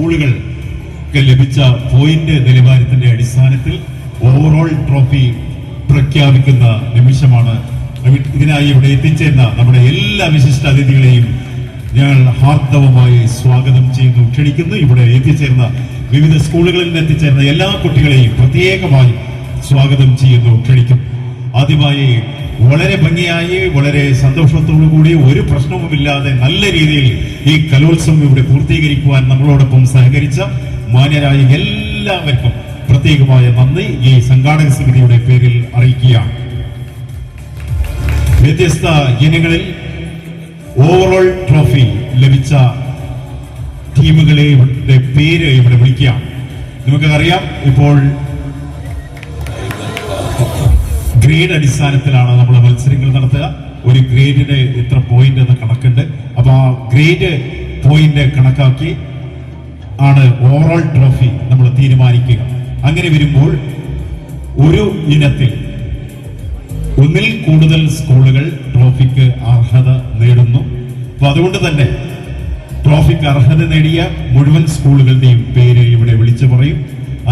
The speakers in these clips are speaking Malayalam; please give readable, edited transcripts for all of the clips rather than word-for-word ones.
സ്കൂളുകൾക്ക് ലഭിച്ച പോയിന്റ് നിലവാരത്തിന്റെ അടിസ്ഥാനത്തിൽ ഓവറോൾ ട്രോഫി പ്രഖ്യാപിക്കുന്ന നിമിഷമാണ്. ഇതിനായി ഇവിടെ എത്തിച്ചേർന്ന നമ്മുടെ എല്ലാ വിശിഷ്ട അതിഥികളെയും ഞങ്ങൾ ഹാർദവമായി സ്വാഗതം ചെയ്യുന്നു, ക്ഷണിക്കുന്നു. ഇവിടെ എത്തിച്ചേർന്ന വിവിധ സ്കൂളുകളിൽ നിന്ന് എത്തിച്ചേർന്ന എല്ലാ കുട്ടികളെയും പ്രത്യേകമായി സ്വാഗതം ചെയ്യുന്നു, ക്ഷണിക്കും. ആദ്യമായി വളരെ ഭംഗിയായി, വളരെ സന്തോഷത്തോടു കൂടി, ഒരു പ്രശ്നവുമില്ലാതെ നല്ല രീതിയിൽ ഈ കലോത്സവം ഇവിടെ പൂർത്തീകരിക്കുവാൻ നമ്മളോടൊപ്പം സഹകരിച്ച മാന്യരായ എല്ലാവർക്കും പ്രത്യേകമായ നന്ദി ഈ സംഘാടക സമിതിയുടെ പേരിൽ അറിയിക്കുകയാണ്. വ്യത്യസ്ത ഇനങ്ങളിൽ ഓവറോൾ ട്രോഫി ലഭിച്ച ടീമുകളെ പേര് ഇവിടെ വിളിക്കാം. നമുക്കറിയാം, ഇപ്പോൾ ഗ്രേഡ് അടിസ്ഥാനത്തിലാണ് നമ്മൾ മത്സരങ്ങൾ നടത്തുക. ഒരു ഗ്രേഡിന് ഇത്ര പോയിന്റ് എന്ന കണക്കുണ്ട്. അപ്പൊ ആ ഗ്രേഡ് പോയിന്റ് കണക്കാക്കി ആണ് ഓവറോൾ ട്രോഫി നമ്മൾ തീരുമാനിക്കുക. അങ്ങനെ വരുമ്പോൾ ഒരു ഇനത്തിൽ ഒന്നിൽ കൂടുതൽ സ്കൂളുകൾ ട്രോഫിക്ക് അർഹത നേടുന്നു. അപ്പൊ അതുകൊണ്ട് തന്നെ ട്രോഫിക്ക് അർഹത നേടിയ മുഴുവൻ സ്കൂളുകളുടെയും പേര് ഇവിടെ വിളിച്ചു പറയും.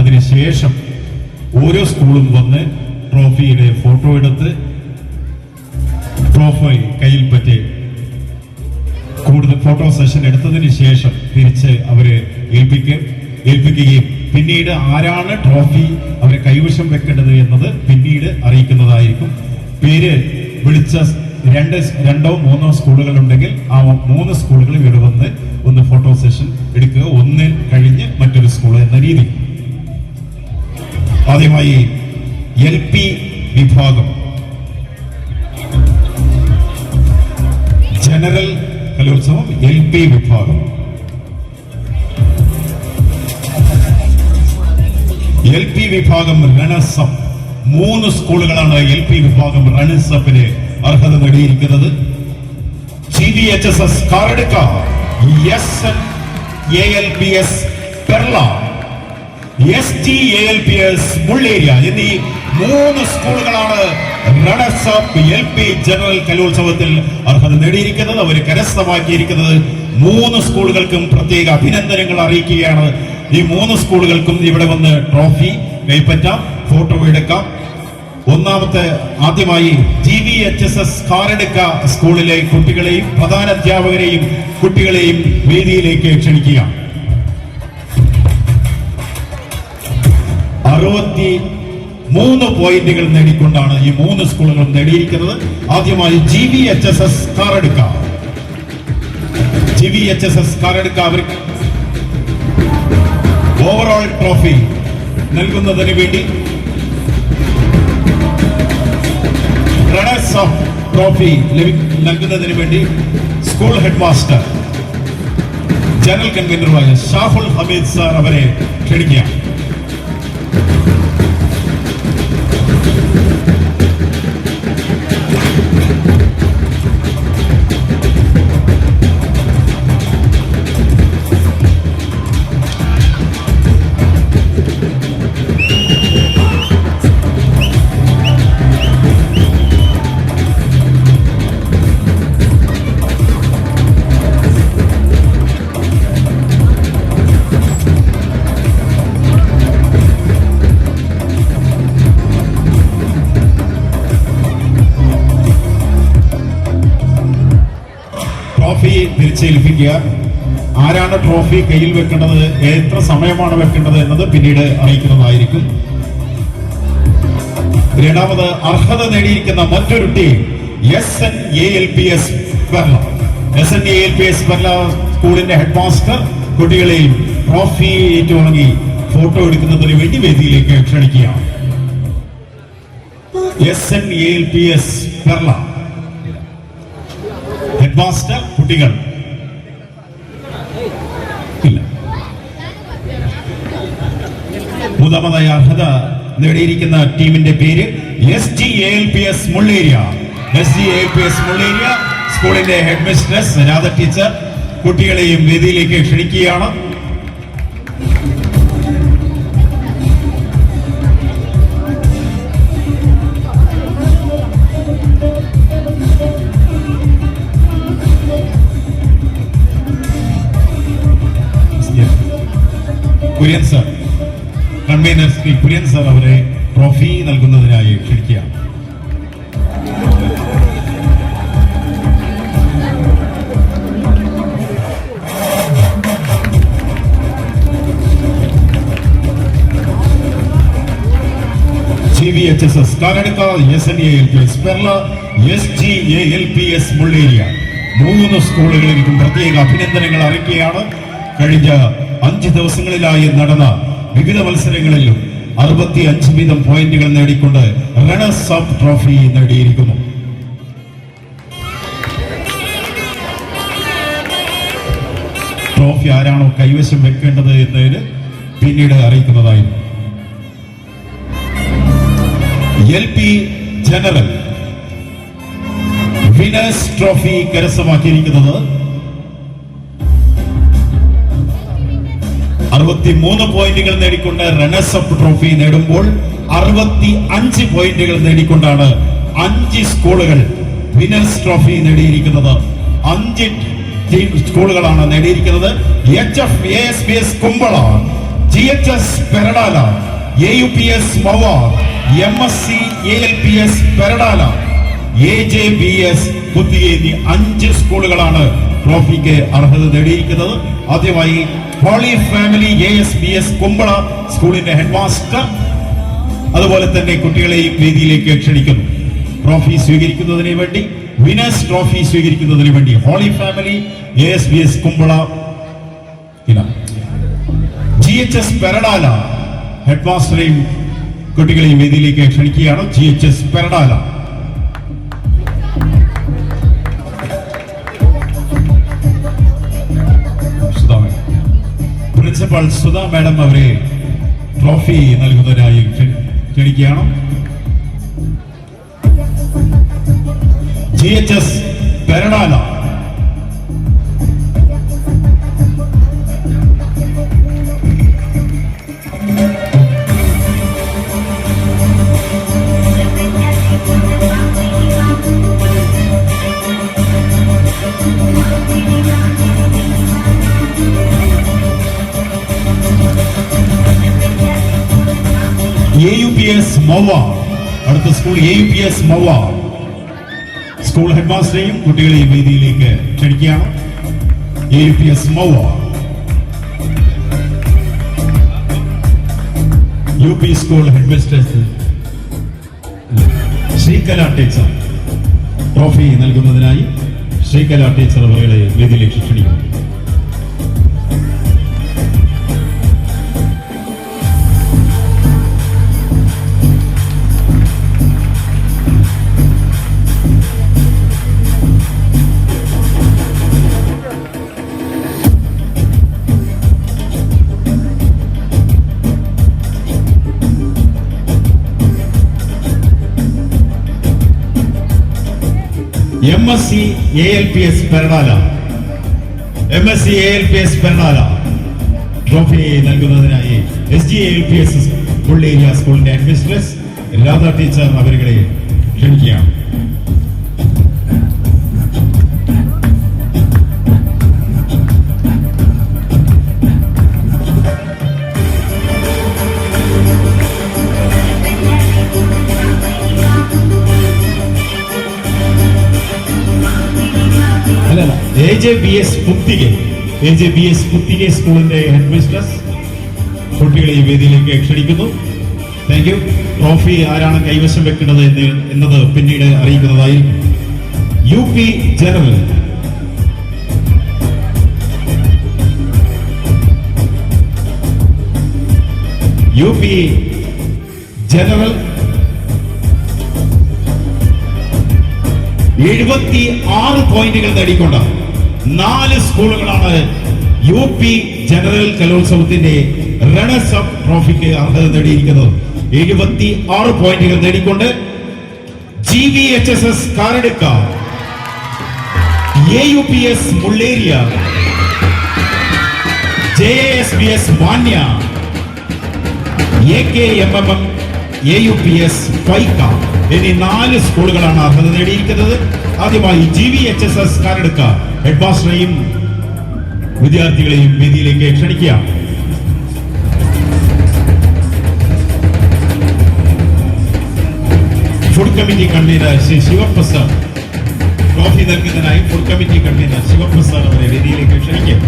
അതിനുശേഷം ഓരോ സ്കൂളും വന്ന് ട്രോഫിയുടെ ഫോട്ടോ എടുത്ത് ട്രോഫി കയ്യിൽ പറ്റി കൂടുതൽ ഫോട്ടോ സെഷൻ എടുത്തതിന് ശേഷം തിരിച്ച് അവരെ ഏൽപ്പിക്കുകയും പിന്നീട് ആരാണ് ട്രോഫി അവരെ കൈവശം വെക്കേണ്ടത് എന്നത് പിന്നീട് അറിയിക്കുന്നതായിരിക്കും. പേര് വിളിച്ച രണ്ടോ മൂന്നോ സ്കൂളുകൾ ഉണ്ടെങ്കിൽ ആ 3 സ്കൂളുകൾ ഇവിടെ വന്ന് ഒന്ന് ഫോട്ടോ സെഷൻ എടുക്കുക, ഒന്നിൽ കഴിഞ്ഞ് മറ്റൊരു സ്കൂൾ എന്ന രീതി. ആദ്യമായി LP വിഭാഗം ജനറൽ കലോത്സവം LP വിഭാഗം. LP വിഭാഗം റണ്ണേഴ്സ് അപ്പ് 3 സ്കൂളുകളാണ് LP വിഭാഗം റണ്ണേഴ്സ് അപ്പിന് അർഹത നേടിയിരിക്കുന്നത്. GVHSS Karadka, SNALPS Perla, STALPS Mulleria എന്നീ 3 സ്കൂളുകളാണ് റണ്ണേഴ്സ് അപ്പ് LP ജനറൽ കലോത്സവത്തിൽ അർഹത നേടിയിരിക്കുന്നത്. അവർ കരസ്ഥമാക്കിയിരിക്കുന്നത് 3 സ്കൂളുകൾക്കും പ്രത്യേക അഭിനന്ദനങ്ങൾ അറിയിക്കുകയാണ്. ഈ 3 സ്കൂളുകൾക്കും ഇവിടെ വന്ന് ട്രോഫി കൈപ്പറ്റാം, ഫോട്ടോ എടുക്കാം. ആദ്യമായി GVHSS കാറടുക്ക സ്കൂളിലെ കുട്ടികളെയും പ്രധാനാധ്യാപകരെയും കുട്ടികളെയും വേദിയിലേക്ക് ക്ഷണിക്കുക. 63 പോയിന്റുകൾ നേടിക്കൊണ്ടാണ് ഈ 3 സ്കൂളുകളും നേടിയിരിക്കുന്നത്. ആദ്യമായി GVHSS കാറടുക്ക. GVHSS കാറടുക്ക അവർക്ക് ഓവറോൾ ട്രോഫി നൽകുന്നതിന് വേണ്ടി റണ്ണേഴ്സ് അപ്പ് ട്രോഫി നൽകുന്നതിന് വേണ്ടി സ്കൂൾ ഹെഡ് മാസ്റ്റർ ജനറൽ കൺവീനറുമായ ഷാഹുൽ ഹമീദ് സാർ അവരെ ക്ഷണിക്കുക. ട്രോഫി തിരിച്ചേൽപ്പിക്കുക. ആരാണ് ട്രോഫി കയ്യിൽ വെക്കേണ്ടത്, എത്ര സമയമാണ് വെക്കേണ്ടത് എന്നത് പിന്നീട് അറിയിക്കുന്നതായിരിക്കും. രണ്ടാമത് അർഹത നേടിയിരിക്കുന്ന മറ്റൊരു team SNALPS Perla. SNALPS Perla സ്കൂളിന്റെ ഹെഡ് മാസ്റ്റർ കുട്ടികളെയും ട്രോഫി ഏറ്റുവാങ്ങി ഫോട്ടോ എടുക്കുന്നതിന് വേണ്ടി വേദിയിലേക്ക് ക്ഷണിക്കുകയാണ്. SNALPS പെർള ഹെഡ് മാസ്റ്റർ കുട്ടികൾ ഇല്ല. മൂന്നാമതായി അർഹത നേടിയിരിക്കുന്ന ടീമിന്റെ പേര് STALPS മുള്ളേരിയ. STALPS മുള്ളേരിയ സ്കൂളിന്റെ ഹെഡ് മിസ്ട്രസ് രാധ ടീച്ചർ കുട്ടികളെയും വേദിയിലേക്ക് ക്ഷണിക്കുകയാണ്. Kurian sir, convener Shri Kurian sir അവരെ ട്രോഫി നൽകുന്നതിനായി ക്ഷണിക്കുകയാണ്. GVHSS കാനഡക്ക, SNALPS Perla, SGALPS Mulleria 3 സ്കൂളുകളിലേക്കും പ്രത്യേക അഭിനന്ദനങ്ങൾ അറിയിക്കുകയാണ്. കഴിഞ്ഞ 5 ദിവസങ്ങളിലായി നടന്ന വിവിധ മത്സരങ്ങളിലും 65 വീതം പോയിന്റുകൾ നേടിക്കൊണ്ട് റണ്ണേഴ്സ് അപ്പ് ട്രോഫി നേടിയിരിക്കുന്നു. ട്രോഫി ആരാണോ കൈവശം വെക്കേണ്ടത് എന്നതിന് പിന്നീട് അറിയിക്കുന്നതായിരുന്നു. LP ജനറൽ വിനേഴ്സ് ട്രോഫി കരസ്ഥമാക്കിയിരിക്കുന്നത് 63 പോയിന്റുകൾ നേടിക്കൊണ്ട് റണ്ണേഴ്സ് അപ്പ് ട്രോഫി നേടുമ്പോൾ 65 പോയിന്റുകൾ നേടിക്കൊണ്ടാണ് 5 സ്കൂളുകൾ വിനേഴ്സ് ട്രോഫി നേടിയിരിക്കുന്നത്. 5 ടീം സ്കൂളുകളാണ് നേടിയിരിക്കുന്നത്. HF ASPS Kumbla, GHS Perdala, AUPS മവാർ, MSc ALPS Peradala, AJBS പുതിയ 5 സ്കൂളുകളാണ് ട്രോഫിക്ക് അർഹത നേടിയിരിക്കുന്നത്. ആദ്യമായി ഹോളി ഫാമിലി ASBS കുമ്പള സ്കൂളിന്റെ ഹെഡ് മാസ്റ്റർ അതുപോലെ തന്നെ കുട്ടികളെയും വേദിയിലേക്ക് ക്ഷണിക്കുന്നു. ട്രോഫി സ്വീകരിക്കുന്നതിന് വേണ്ടി, വിനേഴ്സ് ട്രോഫി സ്വീകരിക്കുന്നതിന് വേണ്ടി holy family ASBS Kumbla, GHS Perdala head മാസ്റ്ററെയും കുട്ടികളെയും വേദിയിലേക്ക് ക്ഷണിക്കുകയാണ്. GHS Perdala. Principal Sudha madam അവരെ ട്രോഫി നൽകുന്നതിനായി ക്ഷണിക്കുകയാണ്. GHS പെരടാല. AUPS മവ, അടുത്ത school AUPS Mava school head മാസ്റ്ററെയും കുട്ടികളെയും വേദിയിലേക്ക് ക്ഷണിക്കുകയാണ്. AUPS Mava. UP school head mistress Sreekala teacher trophy നൽകുന്നതിനായി ശ്രീകല ടീച്ചർ അവരെ വേദിയിലേക്ക് ക്ഷണിക്കുന്നു. MSc ALPS Perdala, MSc ALPS Perdala trophy നൽകുന്നതിനായി SGALPS മുള്ളേരിയ സ്കൂളിന്റെ അഡ്മിനിസ്ട്രേറ്റർ രാധ ടീച്ചർ അവരെ ക്ഷണിക്കുകയാണ്. AJBS പുത്തികെ സ്കൂളിന്റെ ഹെഡ് മിസ്ട്രസ് കുട്ടികളെ ഈ വേദിയിലേക്ക് ക്ഷണിക്കുന്നു. Thank you. ട്രോഫി ആരാണ് കൈവശം വെക്കുന്നത് എന്നത് പിന്നീട് അറിയിക്കുന്നതായിരിക്കും. UP ജനറൽ ജനറൽ 76 പോയിന്റുകൾ നേടിക്കൊണ്ട് 4 സ്കൂളുകളാണ് UP ജനറൽ കലോത്സവത്തിന്റെ റണ്ണേഴ്സ് അപ്പ് ട്രോഫിക്ക് അർഹത നേടിയിരിക്കുന്നത്. 76 പോയിന്റുകൾ നേടിക്കൊണ്ട് GVHSS കാനഡക്ക, AUPS മുള്ളേരിയ, JASBS മാന്യ, AKMMM AUPS പൈക്ക എന്നീ 4 സ്കൂളുകളാണ് അർഹത നേടിയിരിക്കുന്നത്. ആദ്യമായി GVHSS കാനഡക്ക ഹെഡ് മാസ്റ്ററെയും വിദ്യാർത്ഥികളെയും വേദിയിലേക്ക് ക്ഷണിക്കുക. Committee convener Shri Sivaprasad trophy നൽകുന്നതിനായി ഫുഡ് കമ്മിറ്റി കൺവീനർ ശിവപ്രസാദ് അവരെ വേദിയിലേക്ക് ക്ഷണിക്കും.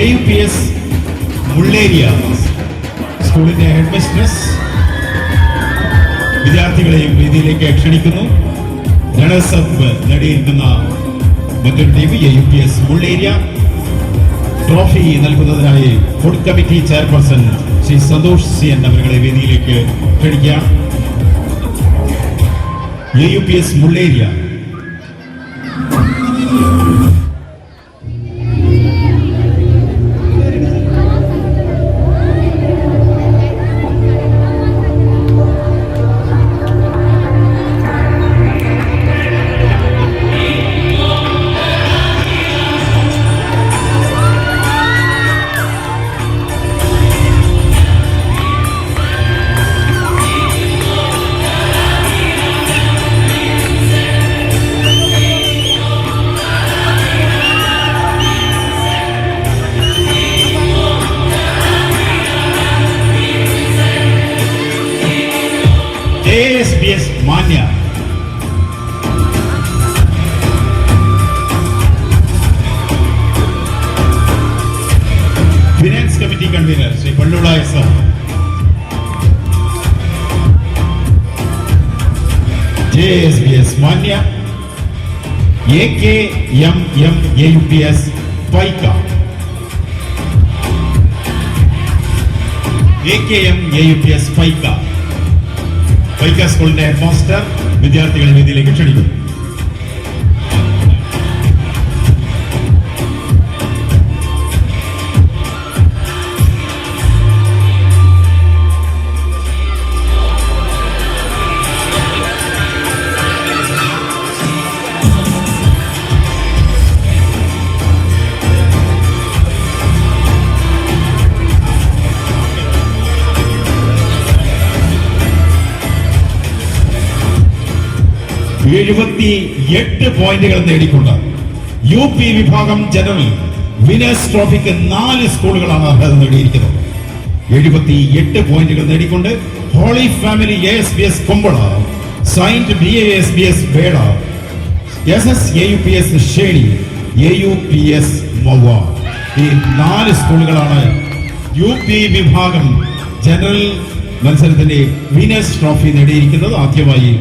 AUPS മുള്ളേരിയ സ്കൂളിന്റെ ഹെഡ് മിസ്ട്രസ് വിദ്യാർത്ഥികളെയും വേദിയിലേക്ക് ക്ഷണിക്കുന്നു. റണ്ണേഴ്സ് അപ്പ് നേടിയിരിക്കുന്ന മറ്റൊരു ടീം AUPS മുള്ളേരിയ. ട്രോഫി നൽകുന്നതിനായി food committee chairperson Shri Santhosh CN അവരുടെ വേദിയിലേക്ക് ക്ഷണിക്കാം. AUPS Mulleria. ASBS Manya. Finance committee convener Shri Pallula sir. JSBS Manya. AKMM AUPS Paika. AKM AUPS Paika. Paika സ്കൂളിന്റെ ഹെഡ് മാസ്റ്റർ വിദ്യാർത്ഥികളെ വേദിയിലേക്ക് ക്ഷണിക്കും. പോയിന്റുകൾ നേടിക്കൊണ്ട് UP വിഭാഗം ജനറൽ വിനേഴ്സ് ട്രോഫിക്ക് 4 സ്കൂളുകളാണ് അർഹത നേടിയിരിക്കുന്നത്. 78 പോയിന്റുകൾ നേടിക്കൊണ്ട് holy family ASBS Kumbla, saint BASBS Vela, SS AUPS Sheni, AUPS Movva, ഈ 4 സ്കൂളുകളാണ് UP വിഭാഗം ജനറൽ മത്സരത്തിന്റെ വിനേഴ്സ് ട്രോഫി നേടിയിരിക്കുന്നത്. ആദ്യമായി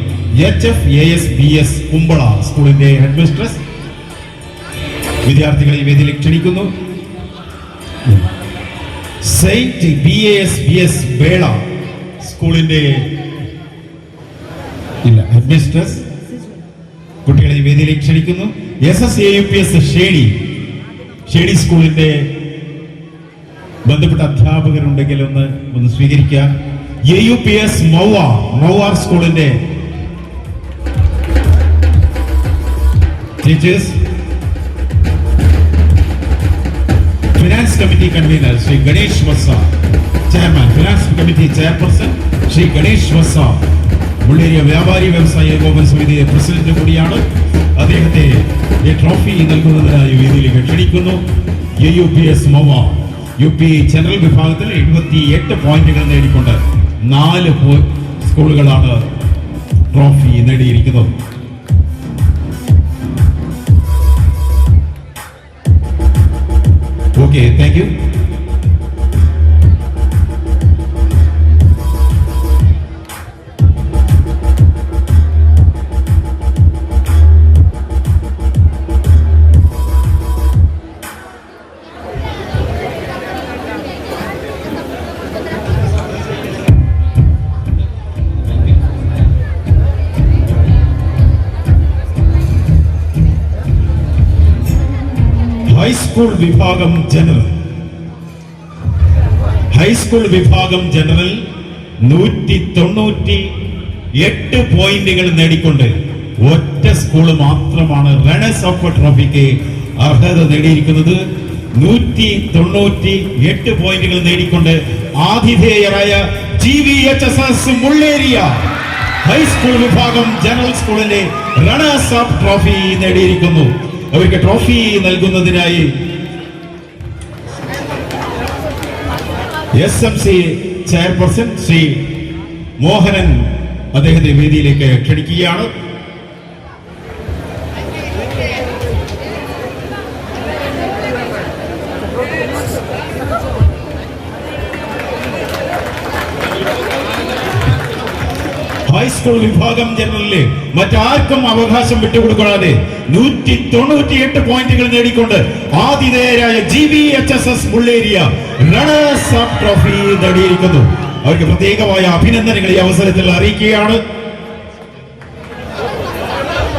HFASBS കുമ്പള സ്കൂളിന്റെ ഹെഡ് മിസ്ട്രസ് വിദ്യാർത്ഥികളെ വേദിയിലേക്ക് ക്ഷണിക്കുന്നു. സെയിന്റ് BASBS വേള സ്കൂളിന്റെ ഹെഡ് മിസ്ട്രസ് കുട്ടികളെ വേദിയിലേക്ക് ക്ഷണിക്കുന്നു. SS AUPS ഷേണി സ്കൂളിന്റെ ബന്ധപ്പെട്ട അധ്യാപകരുണ്ടെങ്കിൽ ഒന്ന് സ്വീകരിക്കുക. AUPS മൗവാർ സ്കൂളിന്റെ teachers. Finance committee convener Shri Ganesh Vassa, chairman finance committee chairperson Shri Ganesh Vassa Mulleria വ്യാപാരി വ്യവസായ ഏകോപന സമിതിയുടെ പ്രസിഡന്റ് കൂടിയാണ്. അദ്ദേഹത്തെ ഈ ട്രോഫി നൽകുന്നതിനായി വേദിയിലേക്ക് ക്ഷണിക്കുന്നു. AUPS മൊവ്വ UP ജനറൽ വിഭാഗത്തിൽ 78 പോയിന്റുകൾ നേടിക്കൊണ്ട് 4 സ്കൂളുകളാണ് ട്രോഫി നേടിയിരിക്കുന്നത്. Okay, thank you. ഹൈസ്കൂൾ വിഭാഗം ജനറൽ 190 8 പോയിന്റുകൾ നേടിക്കൊണ്ട് ഒറ്റ സ്കൂള് മാത്രമാണ് റണ്ണേഴ്സ് അപ്പ് ട്രോഫിക്ക് അർഹത നേടിയിരിക്കുന്നത്. 198 പോയിന്റുകൾ നേടിക്കൊണ്ട് ആതിഥേയരായ GVHSS മുള്ളേരിയ ഹൈസ്കൂൾ വിഭാഗം ജനറൽ സ്കൂളിന്റെ റണ്ണേഴ്സ് അപ്പ് ട്രോഫി നേടിയിരിക്കുന്നു. അവർക്ക് ട്രോഫി നൽകുന്നതിനായി SMC ചെയർപേഴ്സൺ ശ്രീ മോഹനൻ അദ്ദേഹത്തെ വേദിയിലേക്ക് ക്ഷണിക്കുകയാണ്. ഹൈസ്കൂൾ വിഭാഗം ജനറലിലെ മറ്റാർക്കും അവകാശം വിട്ടുകൊടുക്കാതെ 198 പോയിന്റുകൾ നേടിക്കൊണ്ട് ആതിഥേയരായ GVHSS Mulleria runners up trophy നേടിയിരിക്കുന്നു. അവർക്ക് പ്രത്യേകമായ അഭിനന്ദനങ്ങൾ ഈ അവസരത്തിൽ അറിയിക്കുകയാണ്.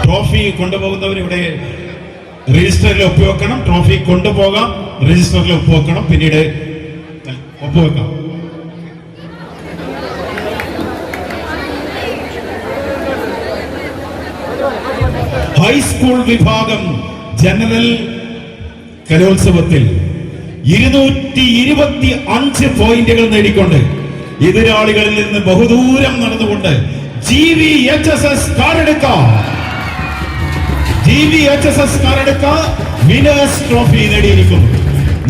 ട്രോഫി കൊണ്ടുപോകുന്നവരിവിടെ രജിസ്റ്ററിൽ ഒപ്പുവെക്കണം. ട്രോഫി കൊണ്ടുപോകാം, രജിസ്റ്ററിൽ ഒപ്പുവെക്കണം, പിന്നീട് ഒപ്പുവെക്കാം. ഹൈസ്കൂൾ വിഭാഗം ജനറൽ കലോത്സവത്തിൽ 225 പോയിന്റുകൾ നേടിക്കൊണ്ട് എതിരാളികളിൽ നിന്ന് ബഹുദൂരം നടന്നുകൊണ്ട് GVHSS കാറെടുക്ക വിനേഴ്സ് ട്രോഫി നേടിയിരിക്കുന്നു.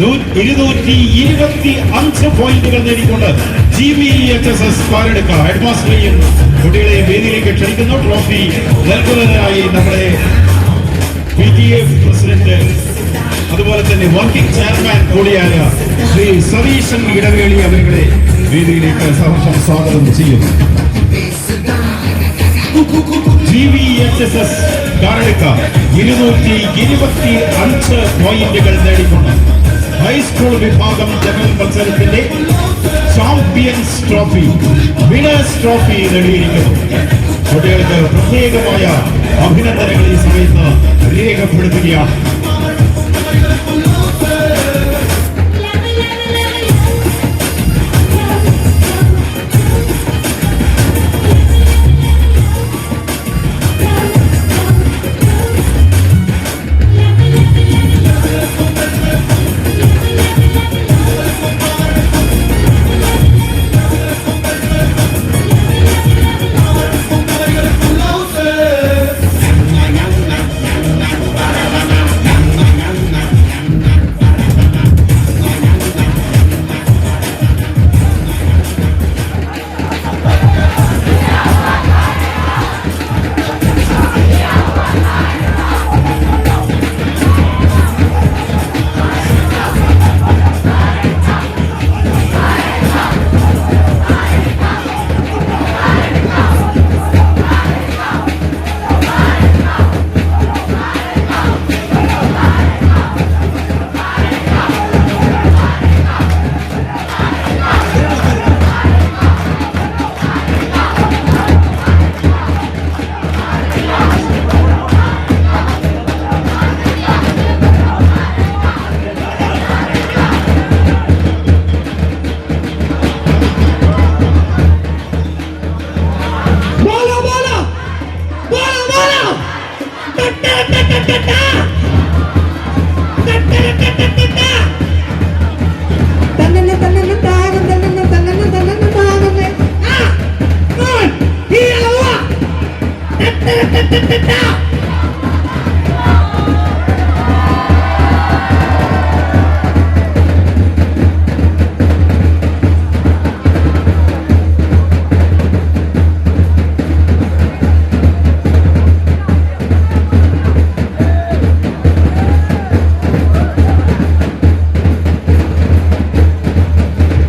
225 പോയിന്റുകൾ നേടിക്കൊണ്ട് GVHSS കാറെടുക്ക ഹെഡ്മാസ്റ്ററെയും കുട്ടികളെയും വേദിയിലേക്ക് ക്ഷണിക്കുന്നു. ട്രോഫി നൽകുന്നതിനായി നമ്മുടെ PTA പ്രസിഡന്റ് അതുപോലെ തന്നെ വർക്കിംഗ് ചെയർമാൻ കൂടിയായ ശ്രീ സതീശൻ ഇടവേളി അവരുടെ വേദിയിലേക്ക് സഹർഷം സ്വാഗതം ചെയ്യുന്നു. GVHSS കാറെടുക്ക 225 പോയിന്റുകൾ നേടിക്കൊണ്ട് ഹൈസ്കൂൾ വിഭാഗം ജനറൽ മത്സരത്തിന്റെ ചാമ്പ്യൻസ് ട്രോഫി വിനേഴ്സ് ട്രോഫി നേടിയിരിക്കുന്നു. കുട്ടികൾക്ക് പ്രത്യേകമായ അഭിനന്ദനങ്ങൾ ഈ സമയത്ത് രേഖപ്പെടുത്തുകയാണ്.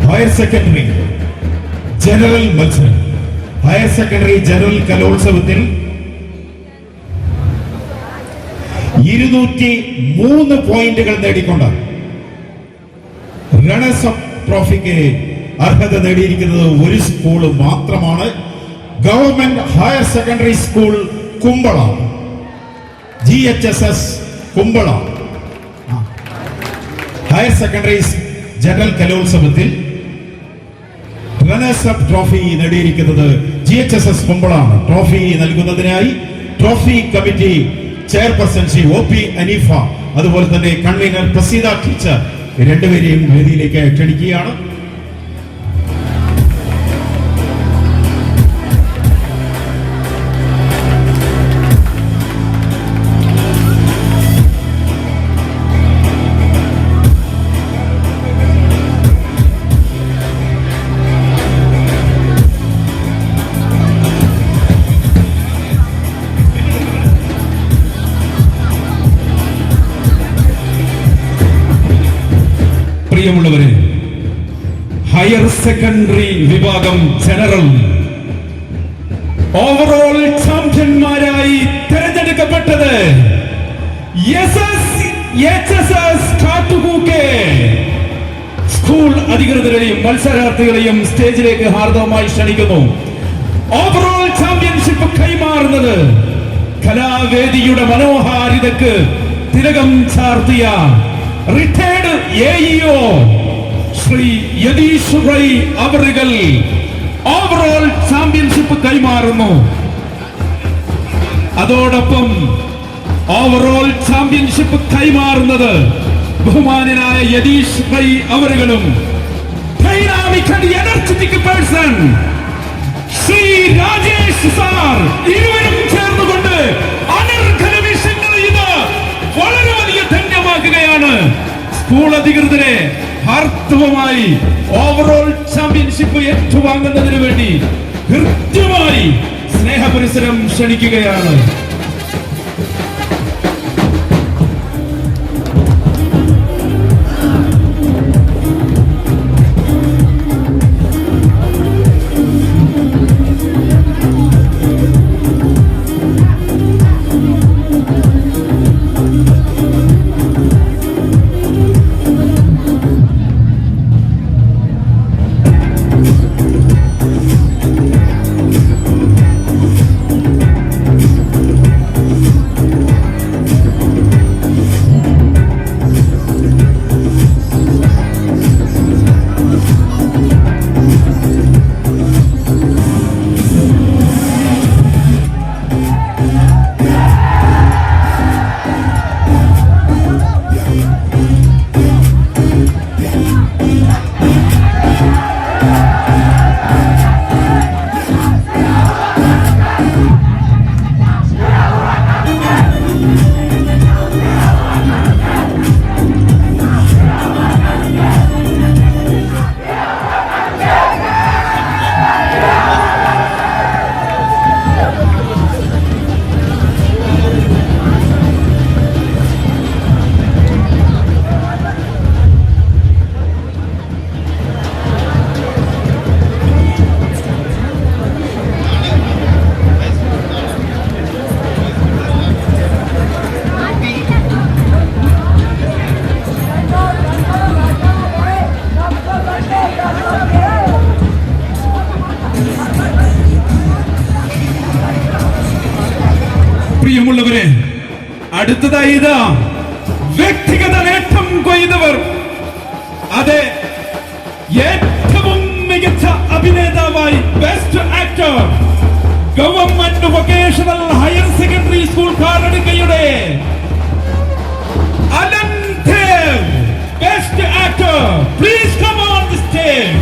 ഹയർ സെക്കൻഡറി ജനറൽ മത്സരം. ഹയർ സെക്കൻഡറി ജനറൽ കലോത്സവത്തിൽ 203 പോയിന്റുകൾ നേടിക്കൊണ്ട് റണ്ണേഴ്സ് അപ്പ് ട്രോഫിക്ക് അർഹത നേടിയിരിക്കുന്നത് ഒരു സ്കൂൾ മാത്രമാണ്. Government higher secondary school Kumbla, GHSS Kumbla. Higher secondary general കലോത്സവത്തിൽ റണ്ണേഴ്സ് അപ്പ് ട്രോഫി നേടിയിരിക്കുന്നത് GHSS കുമ്പളാണ് ട്രോഫി നൽകുന്നതിനായി trophy committee chairperson Shri OP Aneefa, അതുപോലെ തന്നെ കൺവീനർ പ്രസീദ ടീച്ചർ രണ്ടുപേരെയും വേദിയിലേക്ക് ക്ഷണിക്കുകയാണ്. പ്രിയമുള്ളവരെ, ഹയർ സെക്കൻഡറി വിഭാഗം ജനറൽ ഓവറോൾ ചാമ്പ്യന്മാരായി തിരഞ്ഞെടുക്കപ്പെട്ടത് സ്കൂൾ അധികൃതരെയും മത്സരാർത്ഥികളെയും സ്റ്റേജിലേക്ക് ഹാർദവമായി ക്ഷണിക്കുന്നു. ഓവറോൾ ചാമ്പ്യൻഷിപ്പ് കൈമാറുന്നത് കലാവേദിയുടെ മനോഹാരിതക്ക് തിലകം ചാർത്തിയ റിട്ടയർഡ് AEO ശ്രീ യതീഷ് റൈ അവറുകൾ ഓവറോൾ ചാമ്പ്യൻഷിപ്പ് കൈമാറുന്നു. അതോടൊപ്പം ഓവറോൾ ചാമ്പ്യൻഷിപ്പ് കൈമാറുന്നത് ബഹുമാനനായ യതീഷ് റൈ അവറുകളും dynamic and energetic person Shri Rajesh sir ഇരുവരും ചേർന്നുകൊണ്ട് അനർഘനിമിഷങ്ങൾ ഇത് വളരെ വലിയ ധന്യമാക്കുകയാണ്. സ്കൂൾ അധികൃതരെ ഹാർദവമായി ഓവറോൾ ചാമ്പ്യൻഷിപ്പ് ഏറ്റുവാങ്ങുന്നതിന് വേണ്ടി കൃത്യമായി സ്നേഹപുരസ്സരം ക്ഷണിക്കുകയാണ്. പ്രിയമുള്ളവരെ, അടുത്തതായി ഇതാ വ്യക്തിഗത നേട്ടം കൊയ്തവർ. അതെ, ഏറ്റവും മികച്ച അഭിനേതാവായി best actor government vocational higher secondary school കാറടുക്കയുടെ Alan Dev. Best actor, please come on the stage.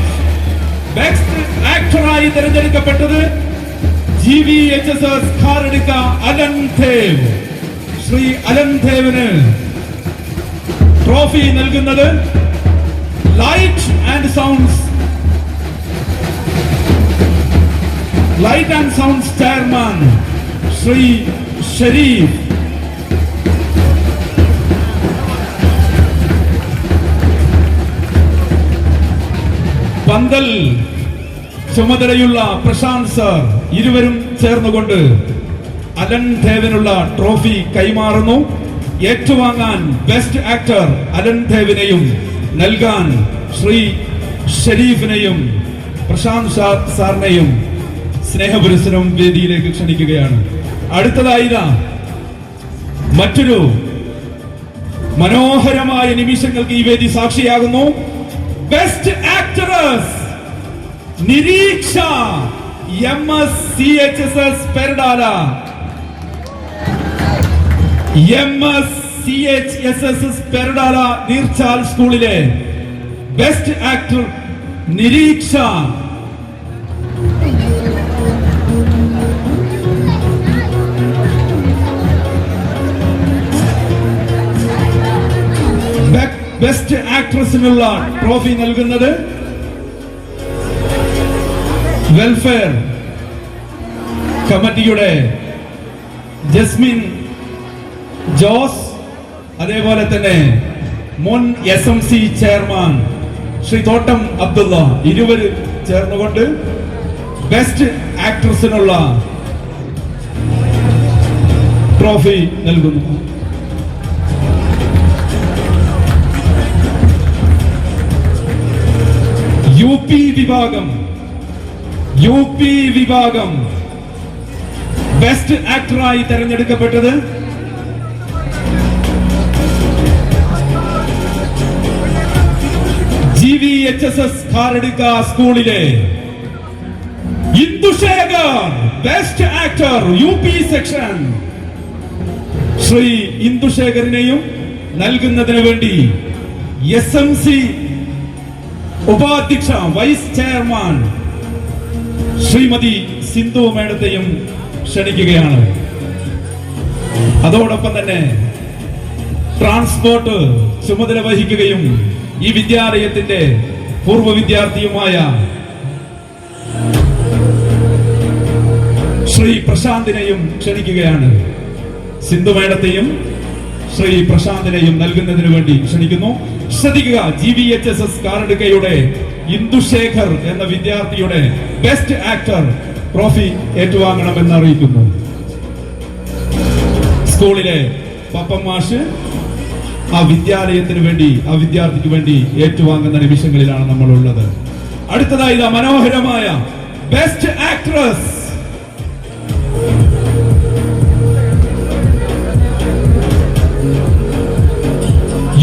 Best ആക്ടറായി തിരഞ്ഞെടുക്കപ്പെട്ടത് GVHSS കാറടുക്ക അലൻ ദേവ്. ശ്രീ അലൻ ദേവിന് ട്രോഫി നൽകുന്നത് light and sounds chairman Shri Shareef. പന്തൽ ചുമതലയുള്ള പ്രശാന്ത് സർ ഇരുവരും ചേർന്നുകൊണ്ട് അലൻ ദേവിനുള്ള ട്രോഫി കൈമാറുന്നു. ഏറ്റുവാങ്ങാൻ ബെസ്റ്റ് ആക്ടർ അലൻ ദേവിനെയും നൽകാൻ ശ്രീ ഷരീഫിനെയും പ്രശാന്ത് സാറിനെയും സ്നേഹപുരസ്സരം വേദിയിലേക്ക് ക്ഷണിക്കുകയാണ്. അടുത്തതായി മറ്റൊരു മനോഹരമായ നിമിഷങ്ങൾക്ക് ഈ വേദി സാക്ഷിയാകുന്നു. Best ആക്ടറസ് നിരീക്ഷ MSCHSS Peradala, MSCHSS Peradala നീർച്ചാൽ സ്കൂളിലെ ബെസ്റ്റ് ആക്ടർ നിരീക്ഷ. ബെസ്റ്റ് ആക്ട്രസിനുള്ള ട്രോഫി നൽകുന്നത് വെൽഫെയർ കമ്മിറ്റിയുടെ ജസ്മിൻ ജോസ്, അതേപോലെ തന്നെ മുൻ SMC ചെയർമാൻ ശ്രീ തോട്ടം അബ്ദുള്ള, ഇരുവരും ചേർന്നുകൊണ്ട് ബെസ്റ്റ് ആക്ട്രസിനുള്ള ട്രോഫി നൽകുന്നു. UP വിഭാഗം ബെസ്റ്റ് ആക്ടറായി തെരഞ്ഞെടുക്കപ്പെട്ടത് GVHSS കാരടുക്ക സ്കൂളിലെ Indushekhar. Best actor UP section Shri ഇന്ദുശേഖറിനെയും നൽകുന്നതിന് വേണ്ടി SMC ഉപാധ്യക്ഷ വൈസ് ചെയർമാൻ ശ്രീമതി സിന്ധു മേഡത്തെയും ക്ഷണിക്കുകയാണ്. അതോടൊപ്പം തന്നെ ട്രാൻസ്പോർട്ട് ചുമതല വഹിക്കുകയും ഈ വിദ്യാലയത്തിന്റെ പൂർവ്വ വിദ്യാർത്ഥിയുമായ ശ്രീ പ്രശാന്തിനെയും ക്ഷണിക്കുകയാണ്. സിന്ധു മേഡത്തെയും ശ്രീ പ്രശാന്തിനെയും നൽകുന്നതിന് വേണ്ടി ക്ഷണിക്കുന്നു. ശ്രദ്ധിക്കുക, GVHSS കാരടുക്കയുടെ ഇന്ദുശേഖർ എന്ന വിദ്യാർത്ഥിയുടെ ബെസ്റ്റ് ആക്ടർ ട്രോഫി ഏറ്റുവാങ്ങണമെന്ന് അറിയിക്കുന്നു. സ്കൂളിലെ പപ്പൻ മാഷ് ആ വിദ്യാലയത്തിന് വേണ്ടി, ആ വിദ്യാർത്ഥിക്ക് വേണ്ടി ഏറ്റുവാങ്ങുന്ന നിമിഷങ്ങളിലാണ് നമ്മൾ ഉള്ളത്. അടുത്തതായി ഇതാ മനോഹരമായ ബെസ്റ്റ് ആക്ട്രസ്.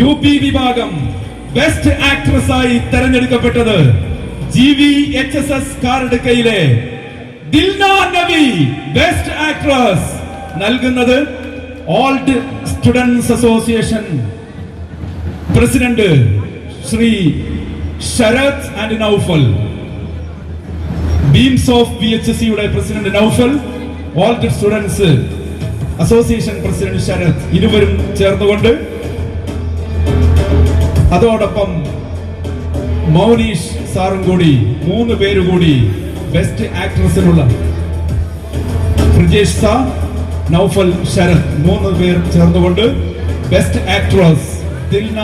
UP വിഭാഗം ബെസ്റ്റ് ആക്ട്രസ് ആയി തെരഞ്ഞെടുക്കപ്പെട്ടത് GVHSS കാരടുക്കയിലെ ദിൽന നബി. ബെസ്റ്റ് ആക്ട്രസ് നൽകുന്നത് old students association president Shri Sarath and Noufal, beams of VHSയുടെ president Noufal, old students association president Sarath, ഇരുവരും ചേർന്നുകൊണ്ട്, അതോടൊപ്പം മൗനീഷ് സാറും കൂടി, 3 പേര് കൂടി ബെസ്റ്റ് ആക്ട്രസിനുള്ള പ്രജേഷ് സാർ, നൌഫൽ, ശരത് 3 പേർ ചേർന്നുകൊണ്ട് ബെസ്റ്റ് ആക്ട്രസ് ദിൽന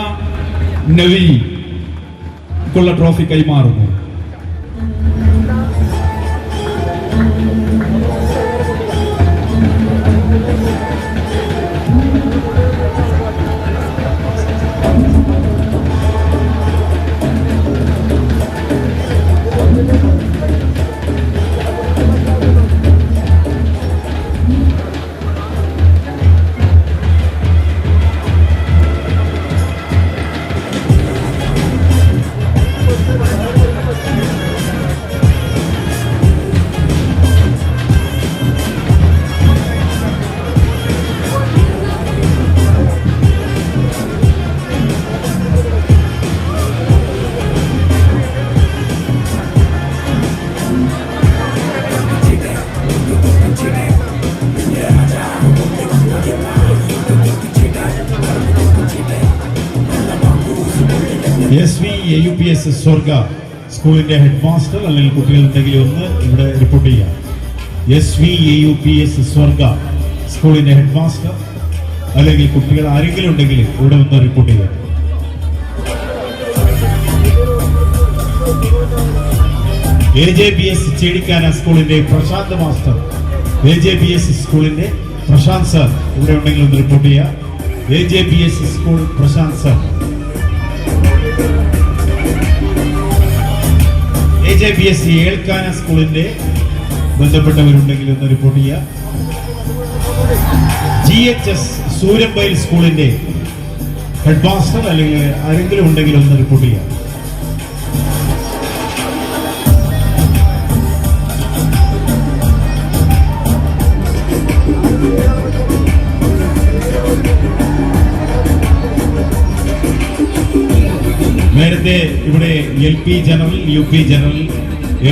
നവിക്കുള്ള ട്രോഫി കൈമാറുന്നു. SVAUPS സ്വർഗ സ്കൂളിന്റെ ഹെഡ് മാസ്റ്റർ അല്ലെങ്കിൽ കുട്ടികളുണ്ടെങ്കിൽ ഒന്ന് ഇവിടെ റിപ്പോർട്ട് ചെയ്യാം. SVAUPS സ്വർഗ സ്കൂളിന്റെ ഹെഡ് മാസ്റ്റർ അല്ലെങ്കിൽ കുട്ടികൾ ആരെങ്കിലും ഉണ്ടെങ്കിൽ ഇവിടെ ഒന്ന് റിപ്പോർട്ട് ചെയ്യാം. AJBS ചേടിക്കാന സ്കൂളിന്റെ പ്രശാന്ത് മാസ്റ്റർ, AJBS സ്കൂളിന്റെ പ്രശാന്ത് സർ ഇവിടെ ഉണ്ടെങ്കിൽ ഒന്ന് റിപ്പോർട്ട് ചെയ്യാം. AJBS school Prashant sir. AJBS ഏൽക്കാന സ്കൂളിന്റെ ബന്ധപ്പെട്ടവരുണ്ടെങ്കിൽ ഒന്ന് റിപ്പോർട്ട് ചെയ്യുക. GHS സൂര്യമ്പയിൽ സ്കൂളിന്റെ ഹെഡ് മാസ്റ്റർ അല്ലെങ്കിൽ ആരെങ്കിലും ഉണ്ടെങ്കിൽ ഒന്ന് റിപ്പോർട്ട് ചെയ്യുക. ഇവിടെ LP general, UP general,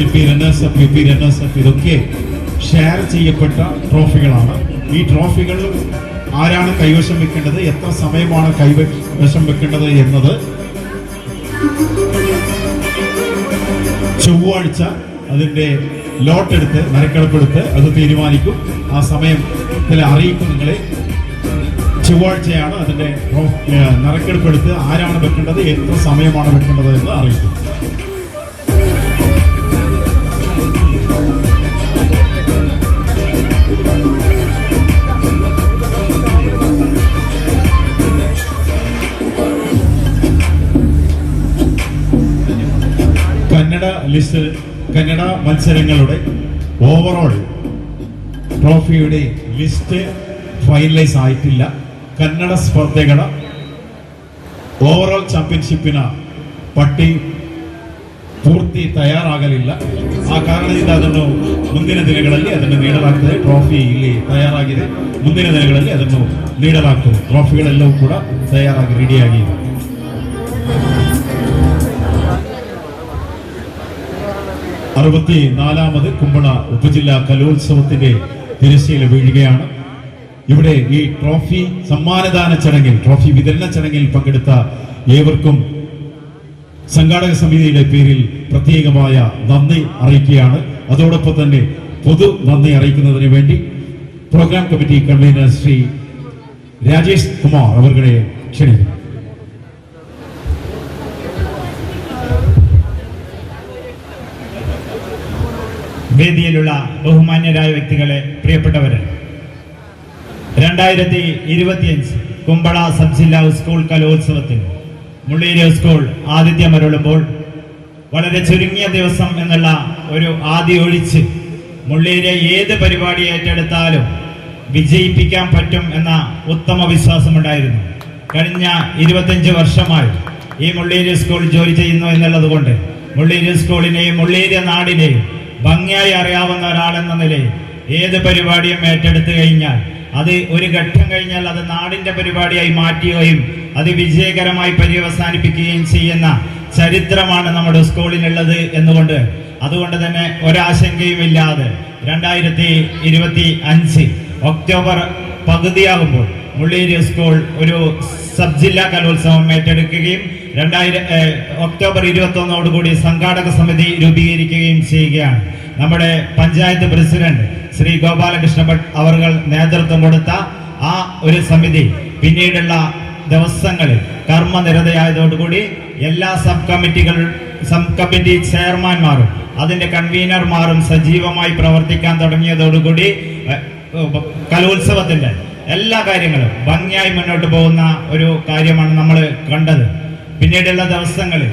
LP runners up, UP runners up ഇതൊക്കെ ഷെയർ ചെയ്യപ്പെട്ട ട്രോഫികളാണ്. ഈ ട്രോഫികൾ ആരാണ് കൈവശം വെക്കേണ്ടത്, എത്ര സമയമാണ് കൈവശം വെക്കേണ്ടത് എന്നത് ചൊവ്വാഴ്ച അതിന്റെ ലോട്ടെടുത്ത് നറുക്കെടുപ്പെടുത്ത് അത് തീരുമാനിക്കും. ആ സമയത്തിൽ അറിയിക്കും നിങ്ങളെ. ചൊവ്വാഴ്ചയാണ് അതിന്റെ നറുക്കെടുപ്പെടുത്ത് ആരാണ് വെക്കേണ്ടത്, എത്ര സമയമാണ് വെക്കേണ്ടത് എന്ന് അറിയിക്കും. കന്നഡ മത്സരങ്ങളുടെ ഓവറോൾ ട്രോഫിയുടെ ലിസ്റ്റ് ഫൈനലൈസ് ആയിട്ടില്ല. കന്നഡ സ്പർദ്ധകളുടെ ഓവറോൾ ചാമ്പ്യൻഷിപ്പിന് പട്ടി ಪೂರ್ತಿ ತಯಾರಾಗಲಿಲ್ಲ. ಆ ಕಾರಣದಿಂದ ಅದನ್ನು ಮುಂದಿನ ದಿನಗಳಲ್ಲಿ ಅದನ್ನು ನೀಡಲಾಗ್ತದೆ. ಟ್ರಾಫಿ ಇಲ್ಲಿ ತಯಾರಾಗಿದೆ, ಮುಂದಿನ ದಿನಗಳಲ್ಲಿ ಅದನ್ನು ನೀಡಲಾಗ್ತದೆ. ಟ್ರಾಫಿಗಳೆಲ್ಲವೂ ಕೂಡ ತಯಾರಾಗಿ ರೆಡಿಯಾಗಿದೆ. അറുപത്തിനാലാമത് കുമ്പള ഉപജില്ലാ കലോത്സവത്തിന്റെ തിരശ്ശീല വീഴുകയാണ്. ഇവിടെ ഈ ട്രോഫി സമ്മാനദാന ചടങ്ങിൽ, ട്രോഫി വിതരണ ചടങ്ങിൽ പങ്കെടുത്ത ഏവർക്കും സംഘാടക സമിതിയുടെ പേരിൽ പ്രത്യേകമായ നന്ദി അറിയിക്കുകയാണ്. അതോടൊപ്പം തന്നെ പൊതു നന്ദി അറിയിക്കുന്നതിന് വേണ്ടി programme committee convener Shri Rajesh Kumar അവരുടെ ക്ഷണിക്കുന്നു. വേദിയിലുള്ള ബഹുമാന്യരായ വ്യക്തികളെ, പ്രിയപ്പെട്ടവരെ, 2025 കുമ്പള സബ് ജില്ലാ സ്കൂൾ കലോത്സവത്തിൽ മുള്ളേരിയ സ്കൂൾ ആതിഥ്യമരുളുമ്പോൾ വളരെ ചുരുങ്ങിയ ദിവസം എന്നുള്ള ഒരു ആദ്യ ഒഴിച്ച് മുള്ളേരിയ ഏത് പരിപാടി ഏറ്റെടുത്താലും വിജയിപ്പിക്കാൻ പറ്റും എന്ന ഉത്തമ വിശ്വാസമുണ്ടായിരുന്നു. കഴിഞ്ഞ 25 വർഷമായി ഈ മുള്ളേരിയ സ്കൂൾ ജോലി ചെയ്യുന്നു എന്നുള്ളത് കൊണ്ട് മുള്ളേരിയ സ്കൂളിനെയും മുള്ളേരിയ നാടിനെയും ഭംഗിയായി അറിയാവുന്ന ഒരാളെന്ന നിലയിൽ ഏത് പരിപാടിയും ഏറ്റെടുത്തു കഴിഞ്ഞാൽ അത് ഒരു ഘട്ടം കഴിഞ്ഞാൽ അത് നാടിന്റെ പരിപാടിയായി മാറ്റുകയും അത് വിജയകരമായി പര്യവസാനിപ്പിക്കുകയും ചെയ്യുന്ന ചരിത്രമാണ് നമ്മുടെ സ്കൂളിനുള്ളത് എന്നുകൊണ്ട് അതുകൊണ്ട് തന്നെ ഒരാശങ്കയുമില്ലാതെ 2025 ഒക്ടോബർ പകുതിയാകുമ്പോൾ മുള്ളേരിയ സ്കൂൾ ഒരു സബ് ജില്ലാ കലോത്സവം ഏറ്റെടുക്കുകയും ഒക്ടോബർ 21 സംഘാടക സമിതി രൂപീകരിക്കുകയും ചെയ്യുകയാണ്. നമ്മുടെ പഞ്ചായത്ത് പ്രസിഡന്റ് ശ്രീ ഗോപാലകൃഷ്ണ ഭട്ട് അവർ നേതൃത്വം കൊടുത്ത ആ ഒരു സമിതി പിന്നീടുള്ള ദിവസങ്ങളിൽ കർമ്മനിരതയായതോടുകൂടി എല്ലാ സബ് കമ്മിറ്റി ചെയർമാൻമാരും അതിന്റെ കൺവീനർമാരും സജീവമായി പ്രവർത്തിക്കാൻ തുടങ്ങിയതോടുകൂടി കലോത്സവത്തിന്റെ എല്ലാ കാര്യങ്ങളും ഭംഗിയായി മുന്നോട്ട് പോകുന്ന ഒരു കാര്യമാണ് നമ്മൾ കണ്ടത്. പിന്നീടുള്ള ദിവസങ്ങളിൽ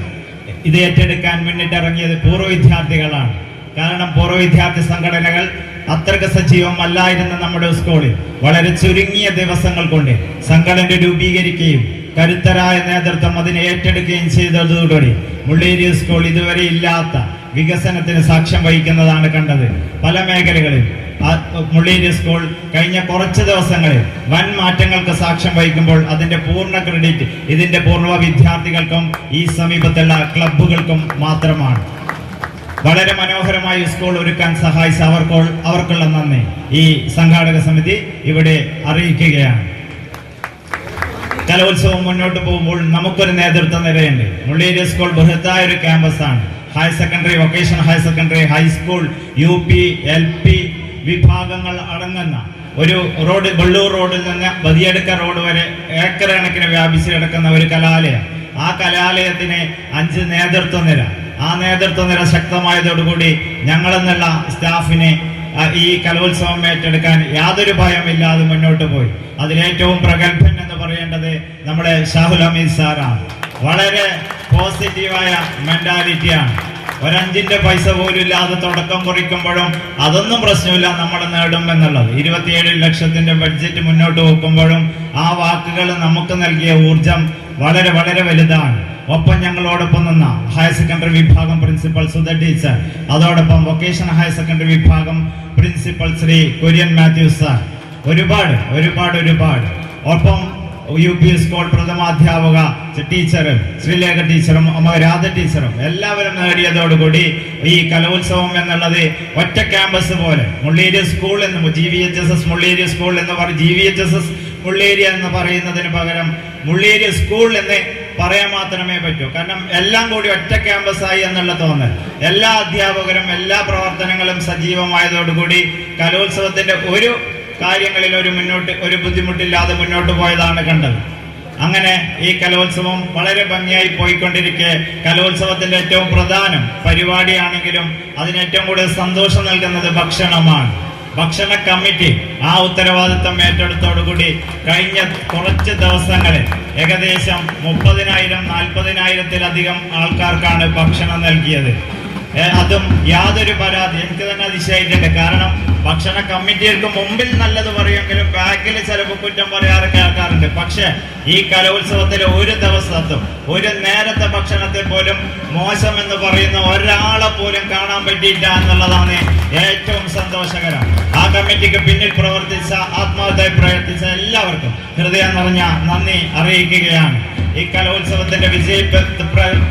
ഇത് ഏറ്റെടുക്കാൻ മുന്നിട്ടിറങ്ങിയത് പൂർവ്വ വിദ്യാർത്ഥികളാണ്. കാരണം പൂർവ്വ വിദ്യാർത്ഥി സംഘടനകൾ അത്രയ്ക്ക് സജീവമല്ലായിരുന്ന നമ്മുടെ സ്കൂളിൽ വളരെ ചുരുങ്ങിയ ദിവസങ്ങൾ കൊണ്ട് സംഘടന രൂപീകരിക്കുകയും കരുത്തരായ നേതൃത്വം അതിനെ ഏറ്റെടുക്കുകയും ചെയ്തതോടുകൂടി മുള്ളേരിയ സ്കൂൾ ഇതുവരെ ഇല്ലാത്ത വികസനത്തിന് സാക്ഷ്യം വഹിക്കുന്നതാണ് കണ്ടത്. പല മേഖലകളിൽ മുള്ളേരിയ സ്കൂൾ കഴിഞ്ഞ കുറച്ച് ദിവസങ്ങളിൽ വൻ മാറ്റങ്ങൾക്ക് സാക്ഷ്യം വഹിക്കുമ്പോൾ അതിന്റെ പൂർണ്ണ ക്രെഡിറ്റ് ഇതിന്റെ പൂർവ്വ വിദ്യാർത്ഥികൾക്കും ഈ സമീപത്തുള്ള ക്ലബ്ബുകൾക്കും മാത്രമാണ്. വളരെ മനോഹരമായി സ്കൂൾ ഒരുക്കാൻ സഹായിച്ച അവർക്കുള്ള നന്ദി ഈ സംഘാടക സമിതി ഇവിടെ അറിയിക്കുകയാണ്. കലോത്സവം മുന്നോട്ട് പോകുമ്പോൾ നമുക്കൊരു നേതൃത്വം നിരയുണ്ട്. മുള്ളേരിയ സ്കൂൾ ബൃഹത്തായ ഒരു ക്യാമ്പസാണ്. Higher secondary, vocational higher secondary, high school, UP, LP വിഭാഗങ്ങൾ അടങ്ങുന്ന ഒരു റോഡ്, വെള്ളൂർ റോഡിൽ നിന്ന് ബദിയടുക്ക റോഡ് വരെ ഏക്കർ കണക്കിന് വ്യാപിച്ചു കിടക്കുന്ന ഒരു കലാലയം. ആ കലാലയത്തിന് 5 നേതൃത്വ നിര. ആ നേതൃത്വ നിര ശക്തമായതോടുകൂടി ഞങ്ങളെന്നുള്ള സ്റ്റാഫിനെ ഈ കലോത്സവം ഏറ്റെടുക്കാൻ യാതൊരു ഭയമില്ലാതെ മുന്നോട്ട് പോയി. അതിലേറ്റവും പ്രഗത്ഭൻ എന്ന് പറയേണ്ടത് നമ്മുടെ ഷാഹുൽ ഹമീദ് സാറാണ്. വളരെ പോസിറ്റീവായ മെന്റാലിറ്റിയാണ്. 1 അഞ്ചിന്റെ പൈസ പോലും ഇല്ലാതെ തുടക്കം കുറിക്കുമ്പോഴും അതൊന്നും പ്രശ്നമില്ല, നമ്മൾ നേടും എന്നുള്ളത്. 27 ലക്ഷത്തിന്റെ ബഡ്ജറ്റ് മുന്നോട്ട് വെക്കുമ്പോഴും ആ വാക്കുകൾ നമുക്ക് നൽകിയ ഊർജം വളരെ വളരെ വലുതാണ്. ഒപ്പം ഞങ്ങളോടൊപ്പം നിന്ന ഹയർ സെക്കൻഡറി വിഭാഗം പ്രിൻസിപ്പൽ സുധ ടീച്ചർ, അതോടൊപ്പം വൊക്കേഷണൽ ഹയർ സെക്കൻഡറി വിഭാഗം പ്രിൻസിപ്പൽ ശ്രീ കുര്യൻ മാത്യു സാർ, ഒരുപാട്. ഒപ്പം UP സ്കൂൾ പ്രഥമാധ്യാപക ടീച്ചറും ശ്രീലേഖ ടീച്ചറും രാധ ടീച്ചറും എല്ലാവരും നേടിയതോടുകൂടി ഈ കലോത്സവം എന്നുള്ളത് ഒറ്റ ക്യാമ്പസ് പോലെ മുള്ളേരിയ സ്കൂൾ എന്ന് GVHSS മുള്ളേരിയ സ്കൂൾ എന്ന് GVHSS മുള്ളേരിയ എന്ന് പറയുന്നതിന് പകരം മുള്ളേരിയ സ്കൂൾ എന്ന് പറയാൻ മാത്രമേ പറ്റൂ. കാരണം എല്ലാം കൂടി ഒറ്റ ക്യാമ്പസായി എന്നുള്ള തോന്നൽ. എല്ലാ അധ്യാപകരും എല്ലാ പ്രവർത്തനങ്ങളും സജീവമായതോടുകൂടി കലോത്സവത്തിന്റെ ഒരു കാര്യങ്ങളിൽ ഒരു ബുദ്ധിമുട്ടില്ലാതെ മുന്നോട്ട് പോയതാണ് കണ്ടത്. അങ്ങനെ ഈ കലോത്സവം വളരെ ഭംഗിയായി പോയിക്കൊണ്ടിരിക്കെ കലോത്സവത്തിന്റെ ഏറ്റവും പ്രധാനം പരിപാടിയാണെങ്കിലും അതിന് ഏറ്റവും കൂടുതൽ സന്തോഷം നൽകുന്നത് ഭക്ഷണമാണ്. ഭക്ഷണ കമ്മിറ്റി ആ ഉത്തരവാദിത്തം ഏറ്റെടുത്തോടുകൂടി കഴിഞ്ഞ കുറച്ച് ദിവസങ്ങളിൽ ഏകദേശം 30,000-40,000-ത്തിലധികം ആൾക്കാർക്കാണ് ഭക്ഷണം നൽകിയത്. അതും യാതൊരു പരാതി എനിക്ക് തന്നെ അതിശയായിട്ടുണ്ട്. കാരണം ഭക്ഷണ കമ്മിറ്റികൾക്ക് മുമ്പിൽ നല്ലത് പറയുമെങ്കിലും ബാക്കിൽ ചിലപ്പോൾ കുറ്റം പറയാറ് കേൾക്കാറുണ്ട്. പക്ഷെ ഈ കലോത്സവത്തിലെ ഒരു ദിവസത്തും ഒരു നേരത്തെ ഭക്ഷണത്തെ പോലും മോശം എന്ന് പറയുന്ന ഒരാളെ പോലും കാണാൻ പറ്റിയില്ല എന്നുള്ളതാണ് ഏറ്റവും സന്തോഷകരം. ആ കമ്മിറ്റിക്ക് പിന്നിൽ പ്രവർത്തിച്ച ആത്മാർത്ഥമായി പ്രവർത്തിച്ച എല്ലാവർക്കും ഹൃദയം നിറഞ്ഞ നന്ദി അറിയിക്കുകയാണ്. ഈ കലോത്സവത്തിന്റെ വിജയത്തിൽ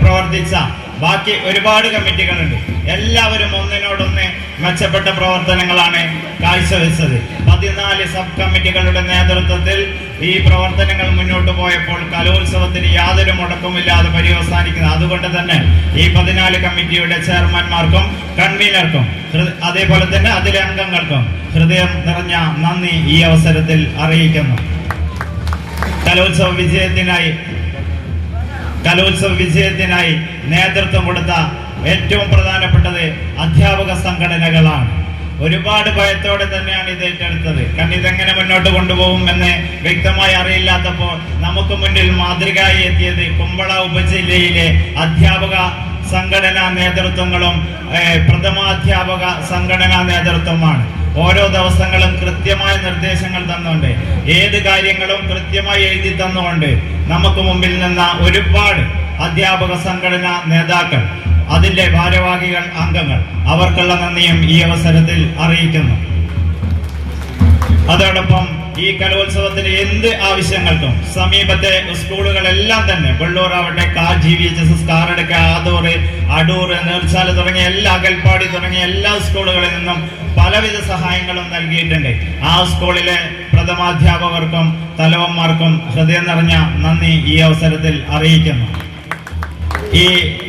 പ്രവർത്തിച്ച ബാക്കി ഒരുപാട് കമ്മിറ്റികളുണ്ട്. എല്ലാവരും ഒന്നിനോടൊന്ന് മെച്ചപ്പെട്ട പ്രവർത്തനങ്ങളാണ് കാഴ്ചവെച്ചത്. 14 സബ് കമ്മിറ്റികളുടെ നേതൃത്വത്തിൽ ഈ പ്രവർത്തനങ്ങൾ മുന്നോട്ട് പോയപ്പോൾ കലോത്സവത്തിന് യാതൊരു മുടക്കമില്ലാതെ പര്യവസാനിക്കുന്നത്. അതുകൊണ്ട് തന്നെ ഈ 14 കമ്മിറ്റിയുടെ ചെയർമാൻമാർക്കും കൺവീനർക്കും അതേപോലെ തന്നെ അതിലെ അംഗങ്ങൾക്കും ഹൃദയം നിറഞ്ഞ നന്ദി ഈ അവസരത്തിൽ അറിയിക്കുന്നു. കലോത്സവ വിജയത്തിനായി നേതൃത്വം കൊടുത്ത ഏറ്റവും പ്രധാനപ്പെട്ടത് അധ്യാപക സംഘടനകളാണ്. ഒരുപാട് ഭയത്തോടെ തന്നെയാണ് ഇത് ഏറ്റെടുത്തത്. കാരണം ഇതെങ്ങനെ മുന്നോട്ട് കൊണ്ടുപോകും എന്ന് വ്യക്തമായി അറിയില്ലാത്തപ്പോൾ നമുക്ക് മുന്നിൽ മാതൃകയായി എത്തിയത് കുമ്പള ഉപജില്ലയിലെ അധ്യാപക സംഘടനാ നേതൃത്വങ്ങളും പ്രഥമാധ്യാപക സംഘടനാ നേതൃത്വമാണ്. ഓരോ ദിവസങ്ങളും കൃത്യമായ നിർദ്ദേശങ്ങൾ തന്നുകൊണ്ട് ഏത് കാര്യങ്ങളും കൃത്യമായി എഴുതി തന്നുകൊണ്ട് നമുക്ക് മുമ്പിൽ നിന്ന ഒരുപാട് അധ്യാപക സംഘടനാ നേതാക്കൾ, അതിന്റെ ഭാരവാഹികൾ, അംഗങ്ങൾ, അവർക്കുള്ള നന്ദിയും ഈ അവസരത്തിൽ അറിയിക്കുന്നു. അതോടൊപ്പം ഈ കലോത്സവത്തിന് എന്ത് ആവശ്യങ്ങൾക്കും സമീപത്തെ സ്കൂളുകളെല്ലാം തന്നെ വെള്ളൂറാവട്ടെ, GVHSS, കാറടുക്ക, ആദൂർ, അടൂർ, നീർച്ചാല തുടങ്ങിയ എല്ലാ അകൽപ്പാടി തുടങ്ങിയ എല്ലാ സ്കൂളുകളിൽ നിന്നും പലവിധ സഹായങ്ങളും നൽകിയിട്ടുണ്ട്. ആ സ്കൂളിലെ പ്രഥമാധ്യാപകർക്കും തലവന്മാർക്കും ഹൃദയം നിറഞ്ഞ നന്ദി ഈ അവസരത്തിൽ അറിയിക്കുന്നു. ഈ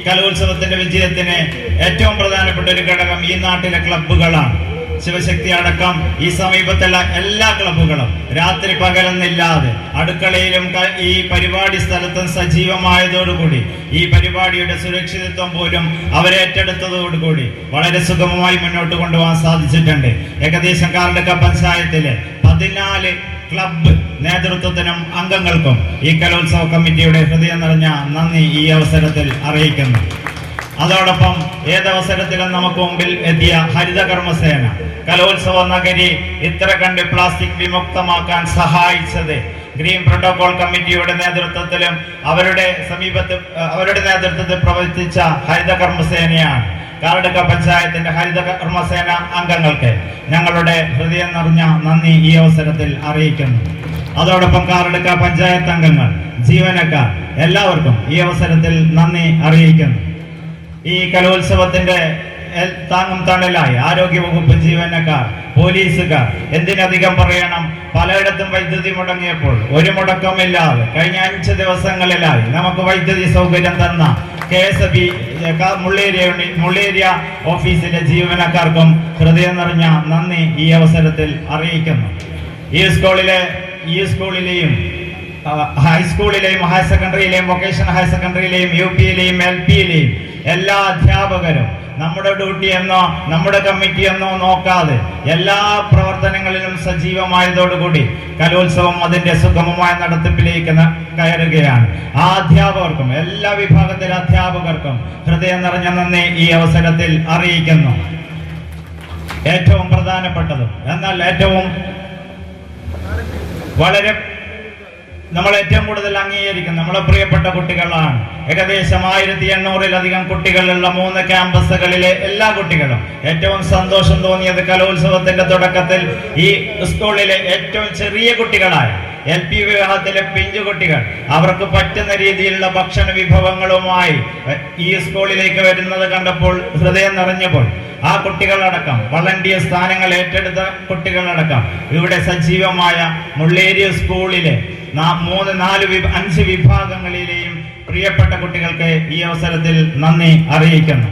കലോത്സവത്തിന്റെ വിജയത്തിന് ഏറ്റവും പ്രധാനപ്പെട്ട ഒരു ഘടകം ഈ നാട്ടിലെ ക്ലബ്ബുകളാണ്. ശിവശക്തി അടക്കം ഈ സമീപത്തുള്ള എല്ലാ ക്ലബ്ബുകളും രാത്രി പകലെന്നില്ലാതെ അടുക്കളയിലും ഈ പരിപാടി സ്ഥലത്തും സജീവമായതോടുകൂടി ഈ പരിപാടിയുടെ സുരക്ഷിതത്വം പോലും അവരേറ്റെടുത്തതോടുകൂടി വളരെ സുഗമമായി മുന്നോട്ട് കൊണ്ടുപോകാൻ സാധിച്ചിട്ടുണ്ട്. ഏകദേശം കാർഡക്ക പഞ്ചായത്തിലെ 14 ക്ലബ്ബ് നേതൃത്വത്തിനും അംഗങ്ങൾക്കും ഈ കലോത്സവ കമ്മിറ്റിയുടെ ഹൃദയം നിറഞ്ഞ നന്ദി ഈ അവസരത്തിൽ അറിയിക്കുന്നു. അതോടൊപ്പം ഏതവസരത്തിലും നമുക്ക് മുമ്പിൽ എത്തിയ ഹരിതകർമ്മസേന, കലോത്സവ നഗരി ഇത്ര കണ്ട് പ്ലാസ്റ്റിക് വിമുക്തമാക്കാൻ സഹായിച്ചത് ഗ്രീൻ പ്രോട്ടോകോൾ കമ്മിറ്റിയുടെ നേതൃത്വത്തിലും അവരുടെ നേതൃത്വത്തിൽ പ്രവർത്തിച്ച ഹരിതകർമ്മസേനയാണ്. കാർഡക്ക പഞ്ചായത്തിന്റെ ഹരിതകർമ്മസേന അംഗങ്ങൾക്ക് ഞങ്ങളുടെ ഹൃദയം നിറഞ്ഞ നന്ദി ഈ അവസരത്തിൽ അറിയിക്കുന്നു. അതോടൊപ്പം കാർഡക്ക പഞ്ചായത്ത് അംഗങ്ങൾ, ജീവനക്കാർ എല്ലാവർക്കും ഈ അവസരത്തിൽ നന്ദി അറിയിക്കുന്നു. ഈ കലോത്സവത്തിന്റെ താങ്ങും തണലായി ആരോഗ്യവകുപ്പ് ജീവനക്കാർ, പോലീസുകാർ, എന്തിനധികം പറയണം, പലയിടത്തും വൈദ്യുതി മുടങ്ങിയപ്പോൾ ഒരു മുടക്കമില്ലാതെ കഴിഞ്ഞ 5 ദിവസങ്ങളിലായി നമുക്ക് വൈദ്യുതി സൗകര്യം തന്ന KSB മുള്ളേരിയ ഓഫീസിലെ ജീവനക്കാർക്കും ഹൃദയം നിറഞ്ഞ നന്ദി ഈ അവസരത്തിൽ അറിയിക്കുന്നു. ഈ സ്കൂളിലെയും ഹൈസ്കൂളിലെയും ഹയർ സെക്കൻഡറിയിലെയും വൊക്കേഷണൽ ഹയർ സെക്കൻഡറിയിലെയും UPയിലെയും LPയിലെയും എല്ലാ അധ്യാപകരും നമ്മുടെ ഡ്യൂട്ടി എന്നോ നമ്മുടെ കമ്മിറ്റി എന്നോ നോക്കാതെ എല്ലാ പ്രവർത്തനങ്ങളിലും സജീവമായതോടുകൂടി കലോത്സവം അതിന്റെ സുഗമമായ നടത്തിപ്പിലേക്ക് കയറുകയാണ്. ആ അധ്യാപകർക്കും എല്ലാ വിഭാഗത്തിലെ അധ്യാപകർക്കും ഹൃദയം നിറഞ്ഞ നന്ദി ഈ അവസരത്തിൽ അറിയിക്കുന്നു. ഏറ്റവും പ്രധാനപ്പെട്ടതും എന്നാൽ ഏറ്റവും വളരെ നമ്മൾ ഏറ്റവും കൂടുതൽ അംഗീകരിക്കുന്ന നമ്മളെ പ്രിയപ്പെട്ട കുട്ടികളാണ്. ഏകദേശം 1800-ലധികം കുട്ടികളുള്ള 3 ക്യാമ്പസുകളിലെ എല്ലാ കുട്ടികളും ഏറ്റവും സന്തോഷം തോന്നിയത് കലോത്സവത്തിന്റെ തുടക്കത്തിൽ ഈ സ്കൂളിലെ ഏറ്റവും ചെറിയ കുട്ടികളായ LP വിഭാഗത്തിലെ പിഞ്ചുകുട്ടികൾ അവർക്ക് പറ്റുന്ന രീതിയിലുള്ള ഭക്ഷണ വിഭവങ്ങളുമായി ഈ സ്കൂളിലേക്ക് വരുന്നത് കണ്ടപ്പോൾ ഹൃദയം നിറഞ്ഞപ്പോൾ ആ കുട്ടികളടക്കം വളണ്ടിയർ സ്ഥാനങ്ങൾ ഏറ്റെടുത്ത കുട്ടികളടക്കം ഇവിടെ സജീവമായ മുള്ളേരിയ സ്കൂളിലെ 3, 4, 5 വിഭാഗങ്ങളിലെയും പ്രിയപ്പെട്ട കുട്ടികൾക്ക് ഈ അവസരത്തിൽ നന്ദി അറിയിക്കുന്നു.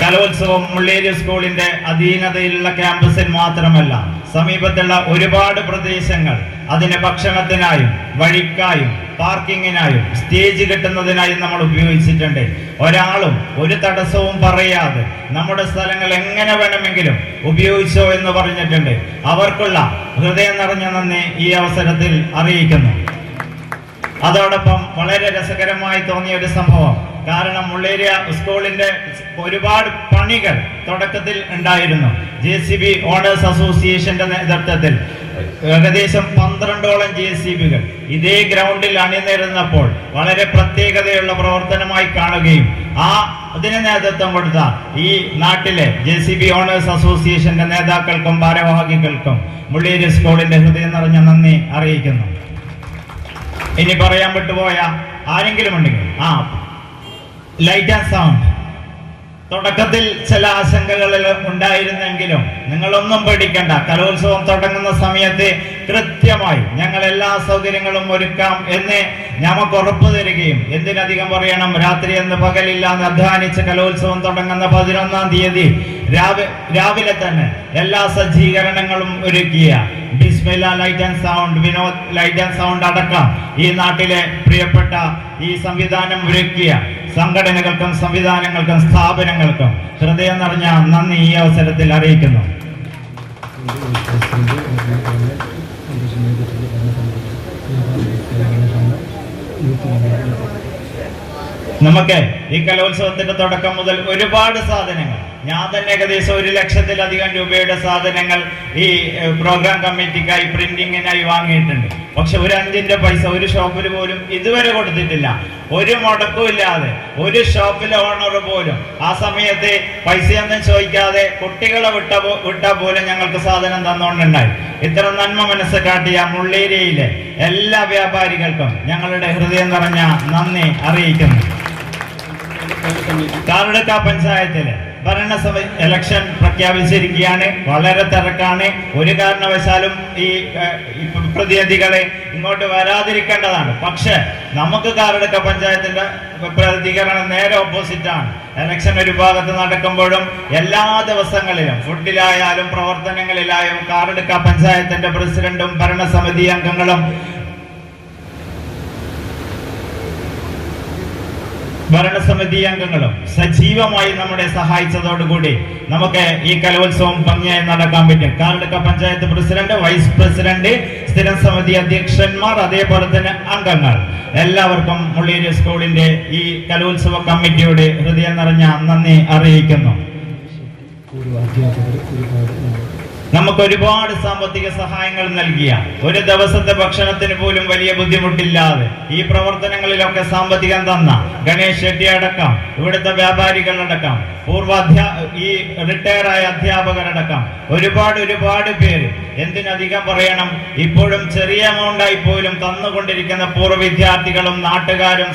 കലോത്സവം മുള്ളേരിയ സ്കൂളിന്റെ അധീനതയിലുള്ള ക്യാമ്പസിൽ മാത്രമല്ല, സമീപത്തുള്ള ഒരുപാട് പ്രദേശങ്ങൾ അതിന് ഭക്ഷണത്തിനായും വഴിക്കായും പാർക്കിങ്ങിനായും സ്റ്റേജ് കെട്ടുന്നതിനായും നമ്മൾ ഉപയോഗിച്ചിട്ടുണ്ട്. ഒരാളും ഒരു തടസ്സവും പറയാതെ നമ്മുടെ സ്ഥലങ്ങൾ എങ്ങനെ വേണമെങ്കിലും ഉപയോഗിച്ചോ എന്ന് പറഞ്ഞിട്ടുണ്ട്. അവർക്കുള്ള ഹൃദയം നിറഞ്ഞ നന്ദി ഈ അവസരത്തിൽ അറിയിക്കുന്നു. അതോടൊപ്പം വളരെ രസകരമായി തോന്നിയ ഒരു സംഭവം, കാരണം മുള്ളേരിയ സ്കൂളിന്റെ ഒരുപാട് പണികൾ തുടക്കത്തിൽ ഉണ്ടായിരുന്നു. JCB ഓണേഴ്സ് അസോസിയേഷന്റെ നേതൃത്വത്തിൽ ഏകദേശം 12ഓളം JCBകൾ ഇതേ ഗ്രൗണ്ടിൽ അണിനിരന്നപ്പോൾ വളരെ പ്രത്യേകതയുള്ള പ്രവർത്തനമായി കാണുകയും അതിന് നേതൃത്വം കൊടുത്ത ഈ നാട്ടിലെ JCB ഓണേഴ്സ് അസോസിയേഷന്റെ നേതാക്കൾക്കും ഭാരവാഹികൾക്കും മുള്ളേരിയ സ്കൂളിന്റെ ഹൃദയം നിറഞ്ഞ നന്ദി അറിയിക്കുന്നു. ഇനി പറയാൻ വിട്ടുപോയ ആരെങ്കിലും ഉണ്ടെങ്കിൽ ലൈറ്റ് ആൻഡ് സൗണ്ട് തുടക്കത്തിൽ ചില ആശങ്കകൾ ഉണ്ടായിരുന്നെങ്കിലും നിങ്ങളൊന്നും പേടിക്കണ്ട. കലോത്സവം തുടങ്ങുന്ന സമയത്ത് കൃത്യമായി ഞങ്ങൾ എല്ലാ സൗകര്യങ്ങളും ഒരുക്കാം എന്ന് ഞമ്മക്ക് ഉറപ്പു തരികയും, എന്തിനധികം പറയണം, രാത്രി എന്ന് പകലില്ലാന്ന് അധ്വാനിച്ച് കലോത്സവം തുടങ്ങുന്ന 11-ാം തീയതി രാവിലെ തന്നെ എല്ലാ സജ്ജീകരണങ്ങളും ഒരുക്കിയ Bismilla light and sound, Vinod light and sound അടക്കം ഈ നാട്ടിലെ പ്രിയപ്പെട്ട ഈ സംവിധാനം ഒരുക്കിയ സംഘടനകൾക്കും സംവിധാനങ്ങൾക്കും സ്ഥാപനങ്ങൾക്കും ഹൃദയം നിറഞ്ഞ നന്ദി ഈ അവസരത്തിൽ അറിയിക്കുന്നു. നമുക്ക് ഈ കലോത്സവത്തിന്റെ തുടക്കം മുതൽ ഒരുപാട് സാധനങ്ങൾ, ഞാൻ തന്നെ ഏകദേശം 1 ലക്ഷത്തിലധികം രൂപയുടെ സാധനങ്ങൾ ഈ പ്രോഗ്രാം കമ്മിറ്റിക്കായി പ്രിന്റിങ്ങിനായി വാങ്ങിയിട്ടുണ്ട്. പക്ഷെ ഒരു 5-ന്റെ പൈസ ഒരു ഷോപ്പിൽ പോലും ഇതുവരെ കൊടുത്തിട്ടില്ല. ഒരു മുടക്കും ഇല്ലാതെ ഒരു ഷോപ്പിലെ ഓണർ പോലും ആ സമയത്ത് പൈസയൊന്നും ചോദിക്കാതെ കുട്ടികളെ വിട്ടാൽ പോലും ഞങ്ങൾക്ക് സാധനം തന്നുകൊണ്ടുണ്ടായി. ഇത്ര നന്മ മനസ്സ് കാട്ടിയ മുള്ളേരിയയിലെ എല്ലാ വ്യാപാരികൾക്കും ഞങ്ങളുടെ ഹൃദയം നിറഞ്ഞ നന്ദി അറിയിക്കുന്നു. കാർഡക്ക പഞ്ചായത്തിലെ ഭരണസമിതി ഇലക്ഷൻ പ്രഖ്യാപിച്ചിരിക്കുകയാണ്. വളരെ തിരക്കാണ്. ഒരു കാരണവശാലും ഈ പ്രതിനിധികളെ ഇങ്ങോട്ട് വരാതിരിക്കേണ്ടതാണ്. പക്ഷെ നമുക്ക് കാർഡക്ക പഞ്ചായത്തിന്റെ പ്രതികരണം നേരെ ഓപ്പോസിറ്റാണ്. ഇലക്ഷൻ ഒരു ഭാഗത്ത് നടക്കുമ്പോഴും എല്ലാ ദിവസങ്ങളിലും ഫുഡിലായാലും പ്രവർത്തനങ്ങളിലായും കാർഡക്ക പഞ്ചായത്തിന്റെ പ്രസിഡന്റും ഭരണസമിതി അംഗങ്ങളും സജീവമായി നമ്മളെ സഹായിച്ചതോടുകൂടി നമുക്ക് ഈ കലോത്സവം ഭംഗിയായി നടക്കാൻ പറ്റും. കാർഡക്ക പഞ്ചായത്ത് പ്രസിഡന്റ്, വൈസ് പ്രസിഡന്റ്, സ്ഥിരം സമിതി അധ്യക്ഷന്മാർ, അതേപോലെ തന്നെ അംഗങ്ങൾ, എല്ലാവർക്കും മുള്ളേരിയ സ്കൂളിന്റെ ഈ കലോത്സവ കമ്മിറ്റിയുടെ ഹൃദയം നിറഞ്ഞ നന്ദി അറിയിക്കുന്നു. നമുക്ക് ഒരുപാട് സാമ്പത്തിക സഹായങ്ങൾ നൽകിയ, ഒരു ദിവസത്തെ ഭക്ഷണത്തിന് പോലും വലിയ ബുദ്ധിമുട്ടില്ലാതെ ഈ പ്രവർത്തനങ്ങളിലൊക്കെ സാമ്പത്തികം തന്ന ഗണേഷ് ഷെട്ടി അടക്കം, ഇവിടുത്തെ വ്യാപാരികളടക്കം, ഈ റിട്ടയറായ അധ്യാപകരടക്കം ഒരുപാട് പേര്, എന്തിനധികം പറയണം, ഇപ്പോഴും ചെറിയ എമൗണ്ടായി പോലും തന്നുകൊണ്ടിരിക്കുന്ന പൂർവ്വ വിദ്യാർത്ഥികളും നാട്ടുകാരും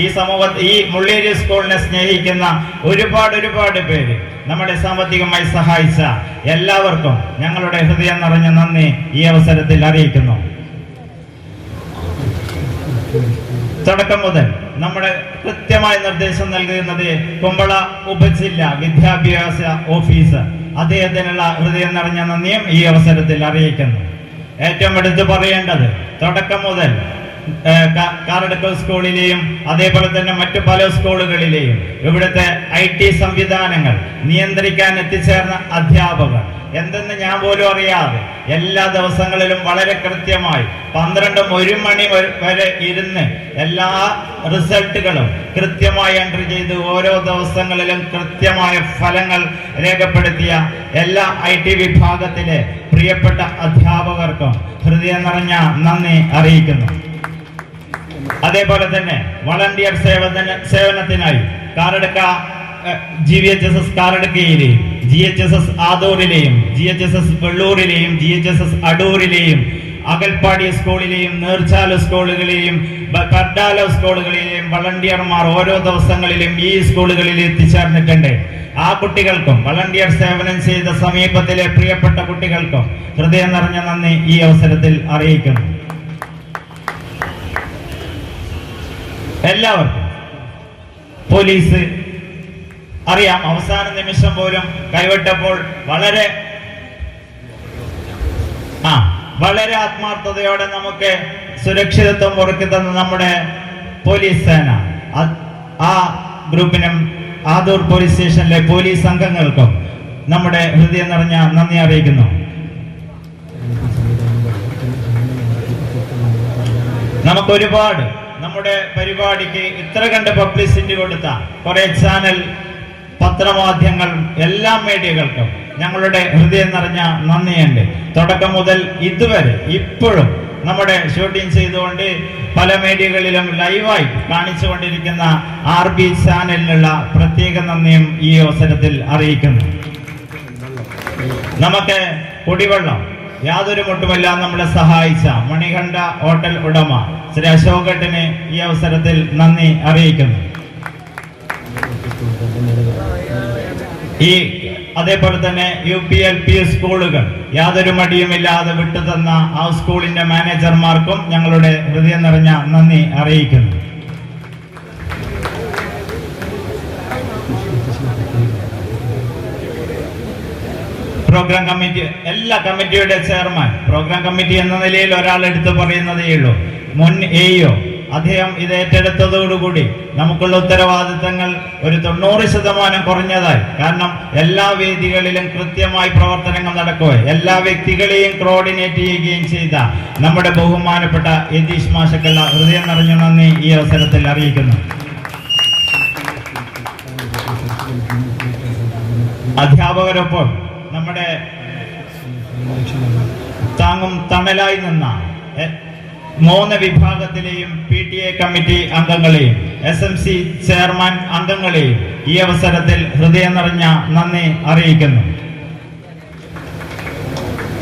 ഈ സമൂഹത്തിൽ ഈ മുള്ളേരിയ സ്കൂളിനെ സ്നേഹിക്കുന്ന ഒരുപാട് പേര് നമ്മുടെ സാമ്പത്തികമായി സഹായിച്ച എല്ലാവർക്കും ഞങ്ങളുടെ ഹൃദയം നിറഞ്ഞ നന്ദി ഈ അവസരത്തിൽ അറിയിക്കുന്നു. തുടക്കം മുതൽ നമ്മുടെ കൃത്യമായ നിർദ്ദേശം നൽകുന്നത് കുമ്പള ഉപജില്ല വിദ്യാഭ്യാസ ഓഫീസർ, അദ്ദേഹത്തിനുള്ള ഹൃദയം നിറഞ്ഞ നന്ദിയും ഈ അവസരത്തിൽ അറിയിക്കുന്നു. ഏറ്റവും എടുത്തു പറയേണ്ടത്, തുടക്കം മുതൽ കാർഡക്ക സ്കൂളിലെയും അതേപോലെ തന്നെ മറ്റു പല സ്കൂളുകളിലെയും ഇവിടുത്തെ IT സംവിധാനങ്ങൾ നിയന്ത്രിക്കാൻ എത്തിച്ചേർന്ന അധ്യാപകർ, എന്തെന്ന് ഞാൻ പോലും അറിയാതെ എല്ലാ ദിവസങ്ങളിലും വളരെ കൃത്യമായി 12-1 മണി വരെ ഇരുന്ന് എല്ലാ റിസൾട്ടുകളും കൃത്യമായി എൻട്രി ചെയ്ത് ഓരോ ദിവസങ്ങളിലും കൃത്യമായ ഫലങ്ങൾ രേഖപ്പെടുത്തിയ എല്ലാ IT വിഭാഗത്തിലെ പ്രിയപ്പെട്ട അധ്യാപകർക്കും ഹൃദയം നിറഞ്ഞ നന്ദി അറിയിക്കുന്നു. അതേപോലെ തന്നെ വളണ്ടിയർ സേവനത്തിനായി Karadka GVHSS കാറടുക്കയിലെയും GHSS ആദൂരിലെയും GHSS വെള്ളൂരിലെയും GHSS അടൂരിലെയും അകൽപ്പാടി സ്കൂളിലെയും നീർച്ചാല സ്കൂളുകളിലെയും കർഡാല സ്കൂളുകളിലെയും വളണ്ടിയർമാർ ഓരോ ദിവസങ്ങളിലും ഈ സ്കൂളുകളിൽ എത്തിച്ചേർന്നിട്ടുണ്ട്. ആ കുട്ടികൾക്കും വളണ്ടിയർ സേവനം ചെയ്ത സമീപത്തിലെ പ്രിയപ്പെട്ട കുട്ടികൾക്കും ഹൃദയം നിറഞ്ഞ നന്ദി ഈ അവസരത്തിൽ അറിയിക്കുന്നു. എല്ലാവർക്കും പോലീസ് അറിയാം, അവസാന നിമിഷം പോലും കൈവിട്ടപ്പോൾ വളരെ ആത്മാർത്ഥതയോടെ നമുക്ക് സുരക്ഷിതത്വം ഉറക്കി തന്ന നമ്മുടെ പോലീസ് സേന, ആ ഗ്രൂപ്പിനും ആദൂർ പോലീസ് സ്റ്റേഷനിലെ പോലീസ് അംഗങ്ങൾക്കും നമ്മുടെ ഹൃദയം നിറഞ്ഞ നന്ദി അറിയിക്കുന്നു. നമുക്കൊരുപാട് നമ്മുടെ പരിപാടിക്ക് ഇത്ര കണ്ട് പബ്ലിസിറ്റി കൊടുത്ത കുറെ ചാനൽ, പത്രമാധ്യമങ്ങൾ, എല്ലാ മീഡിയകൾക്കും ഞങ്ങളുടെ ഹൃദയം നിറഞ്ഞ നന്ദിയുണ്ട്. തുടക്കം മുതൽ ഇതുവരെ ഇപ്പോഴും നമ്മുടെ ഷൂട്ടിംഗ് ചെയ്തുകൊണ്ട് പല മീഡിയകളിലും ലൈവായി കാണിച്ചുകൊണ്ടിരിക്കുന്ന RB ചാനലിനുള്ള പ്രത്യേക നന്ദിയും ഈ അവസരത്തിൽ അറിയിക്കുന്നു. നമുക്ക് കുടിവെള്ളം യാതൊരു മുട്ടുമില്ല നമ്മളെ സഹായിച്ച മണികണ്ഠ ഹോട്ടൽ ഉടമ ശ്രീ അശോകേട്ടന് ഈ അവസരത്തിൽ നന്ദി അറിയിക്കുന്നു. അതേപോലെ തന്നെ UP LP സ്കൂളുകൾ യാതൊരു മടിയുമില്ലാതെ വിട്ടുതന്ന ആ സ്കൂളിന്റെ മാനേജർമാർക്കും ഞങ്ങളുടെ ഹൃദയം നിറഞ്ഞ നന്ദി അറിയിക്കുന്നു. പ്രോഗ്രാം കമ്മിറ്റി, എല്ലാ കമ്മിറ്റിയുടെ ചെയർമാൻ, പ്രോഗ്രാം കമ്മിറ്റി എന്ന നിലയിൽ ഒരാൾ എടുത്തു പറയുന്നതേ ഉള്ളൂ, മുൻ AO അദ്ദേഹം ഇത് ഏറ്റെടുത്തതോടുകൂടി നമുക്കുള്ള ഉത്തരവാദിത്തങ്ങൾ ഒരു 90% കുറഞ്ഞതായി. കാരണം എല്ലാ വേദികളിലും കൃത്യമായി പ്രവർത്തനങ്ങൾ നടക്കുകയും എല്ലാ വ്യക്തികളെയും കോർഡിനേറ്റ് ചെയ്യുകയും ചെയ്ത നമ്മുടെ ബഹുമാനപ്പെട്ട യതീഷ് മാഷക്കുള്ള ഹൃദയം നിറഞ്ഞ നന്ദി ഈ അവസരത്തിൽ അറിയിക്കുന്നു. അധ്യാപകരൊപ്പം നമ്മുടെ താങ്ങും തണലായി നിന്ന 3 വിഭാഗത്തിലെയും PTA കമ്മിറ്റി അംഗങ്ങളെയും SMC ചെയർമാൻ അംഗങ്ങളെയും ഈ അവസരത്തിൽ ഹൃദയം നിറഞ്ഞ നന്ദി അറിയിക്കുന്നു.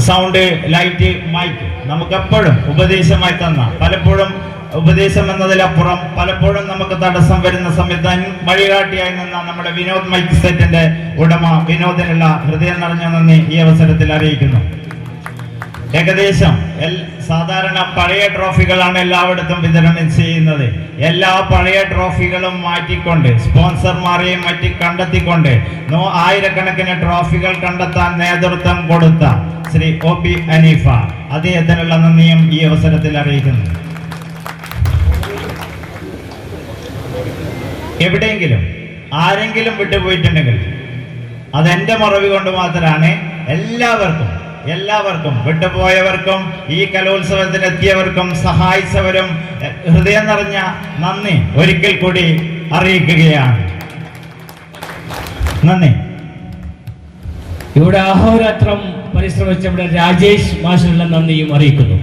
സൗണ്ട്, ലൈറ്റ്, മൈക്ക് നമുക്കെപ്പോഴും ഉപദേശമായി തന്ന, പലപ്പോഴും ഉപദേശം എന്നതിലപ്പുറം പലപ്പോഴും നമുക്ക് തടസ്സം വരുന്ന സമയത്ത് വഴികാട്ടിയായി നിന്ന നമ്മുടെ വിനോദ് മൈക്ക് സെറ്റിന്റെ ഉടമ വിനോദിനുള്ള ഹൃദയം നിറഞ്ഞ നന്ദി ഈ അവസരത്തിൽ അറിയിക്കുന്നു. ഏകദേശം സാധാരണ പഴയ ട്രോഫികളാണ് എല്ലായിടത്തും വിതരണം ചെയ്യുന്നത്. എല്ലാ പഴയ ട്രോഫികളും മാറ്റിക്കൊണ്ട് സ്പോൺസർമാരെയും മറ്റി കണ്ടെത്തിക്കൊണ്ട് ആയിരക്കണക്കിന് ട്രോഫികൾ കണ്ടെത്താൻ നേതൃത്വം കൊടുത്ത ശ്രീ OP അനീഫ, അദ്ദേഹത്തിനുള്ള നന്ദിയും ഈ അവസരത്തിൽ അറിയിക്കുന്നു. എവിടെയെങ്കിലും ആരെങ്കിലും വിട്ടുപോയിട്ടുണ്ടെങ്കിൽ അതെന്റെ മറവി കൊണ്ട് മാത്രമാണ്. എല്ലാവർക്കും വിട്ടുപോയവർക്കും ഈ കലോത്സവത്തിനെത്തിയവർക്കും സഹായിച്ചവരും ഹൃദയം നിറഞ്ഞ നന്ദി ഒരിക്കൽ കൂടി അറിയിക്കുകയാണ്. നന്ദി. ഇവിടെ അഹോരാത്രം പരിശ്രമിച്ച ഇവിടെ രാജേഷ് മാഷിനുള്ള നന്ദിയും അറിയിക്കുന്നു.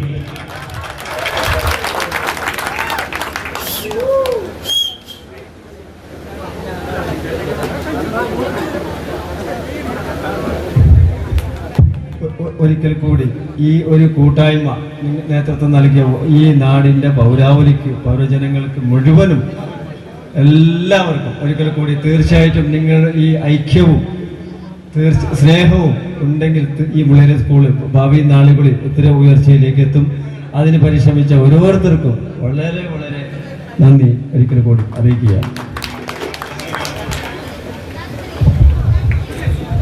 ഒരിക്കൽ കൂടി ഈ ഒരു കൂട്ടായ്മ നേതൃത്വം നൽകിയ ഈ നാടിൻ്റെ പൗരജനങ്ങൾക്ക് മുഴുവനും എല്ലാവർക്കും ഒരിക്കൽ കൂടി തീർച്ചയായിട്ടും നിങ്ങൾ ഈ ഐക്യവും സ്നേഹവും ഉണ്ടെങ്കിൽ ഈ മുളേര സ്കൂൾ ഭാവി നാളുകളിൽ ഒത്തിരി ഉയർച്ചയിലേക്ക് എത്തും. അതിന് പരിശ്രമിച്ച ഓരോരുത്തർക്കും വളരെ വളരെ നന്ദി ഒരിക്കൽ കൂടി അറിയിക്കുകയാണ്.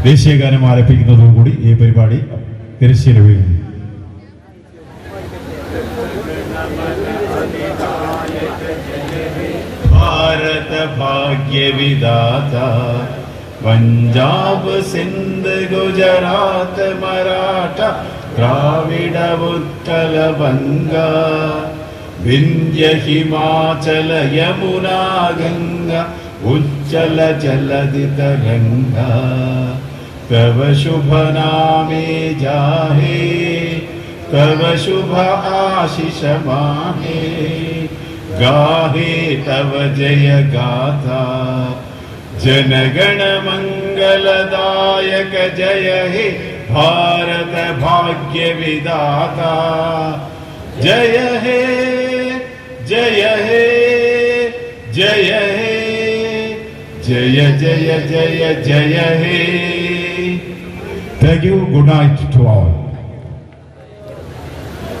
ദേശീയഗാനം ആലപിക്കുന്നതോടുകൂടി ഈ പരിപാടി തിരശ്ശീല വീഴുന്നു. ഭാരത ഭാഗ്യ വിധാത പഞ്ചാബ് സിന്ധ് ഗുജറാത്ത് മറാഠ ദ്രാവിഡ ഉത്കല ബംഗ വിന്ധ്യ ഹിമാചല യമുനാ ഗംഗ ഉജ്ജല ജലധി തരംഗ तव शुभ नामे जाहे, तव शुभ आशीष माहे, गाहे तव जय गाथा, जनगण मंगलदायक जय हे भारत भाग्य विदाता, जय हे जय हे जय हे जय जय जय जय हे. Thank you. Good night to all.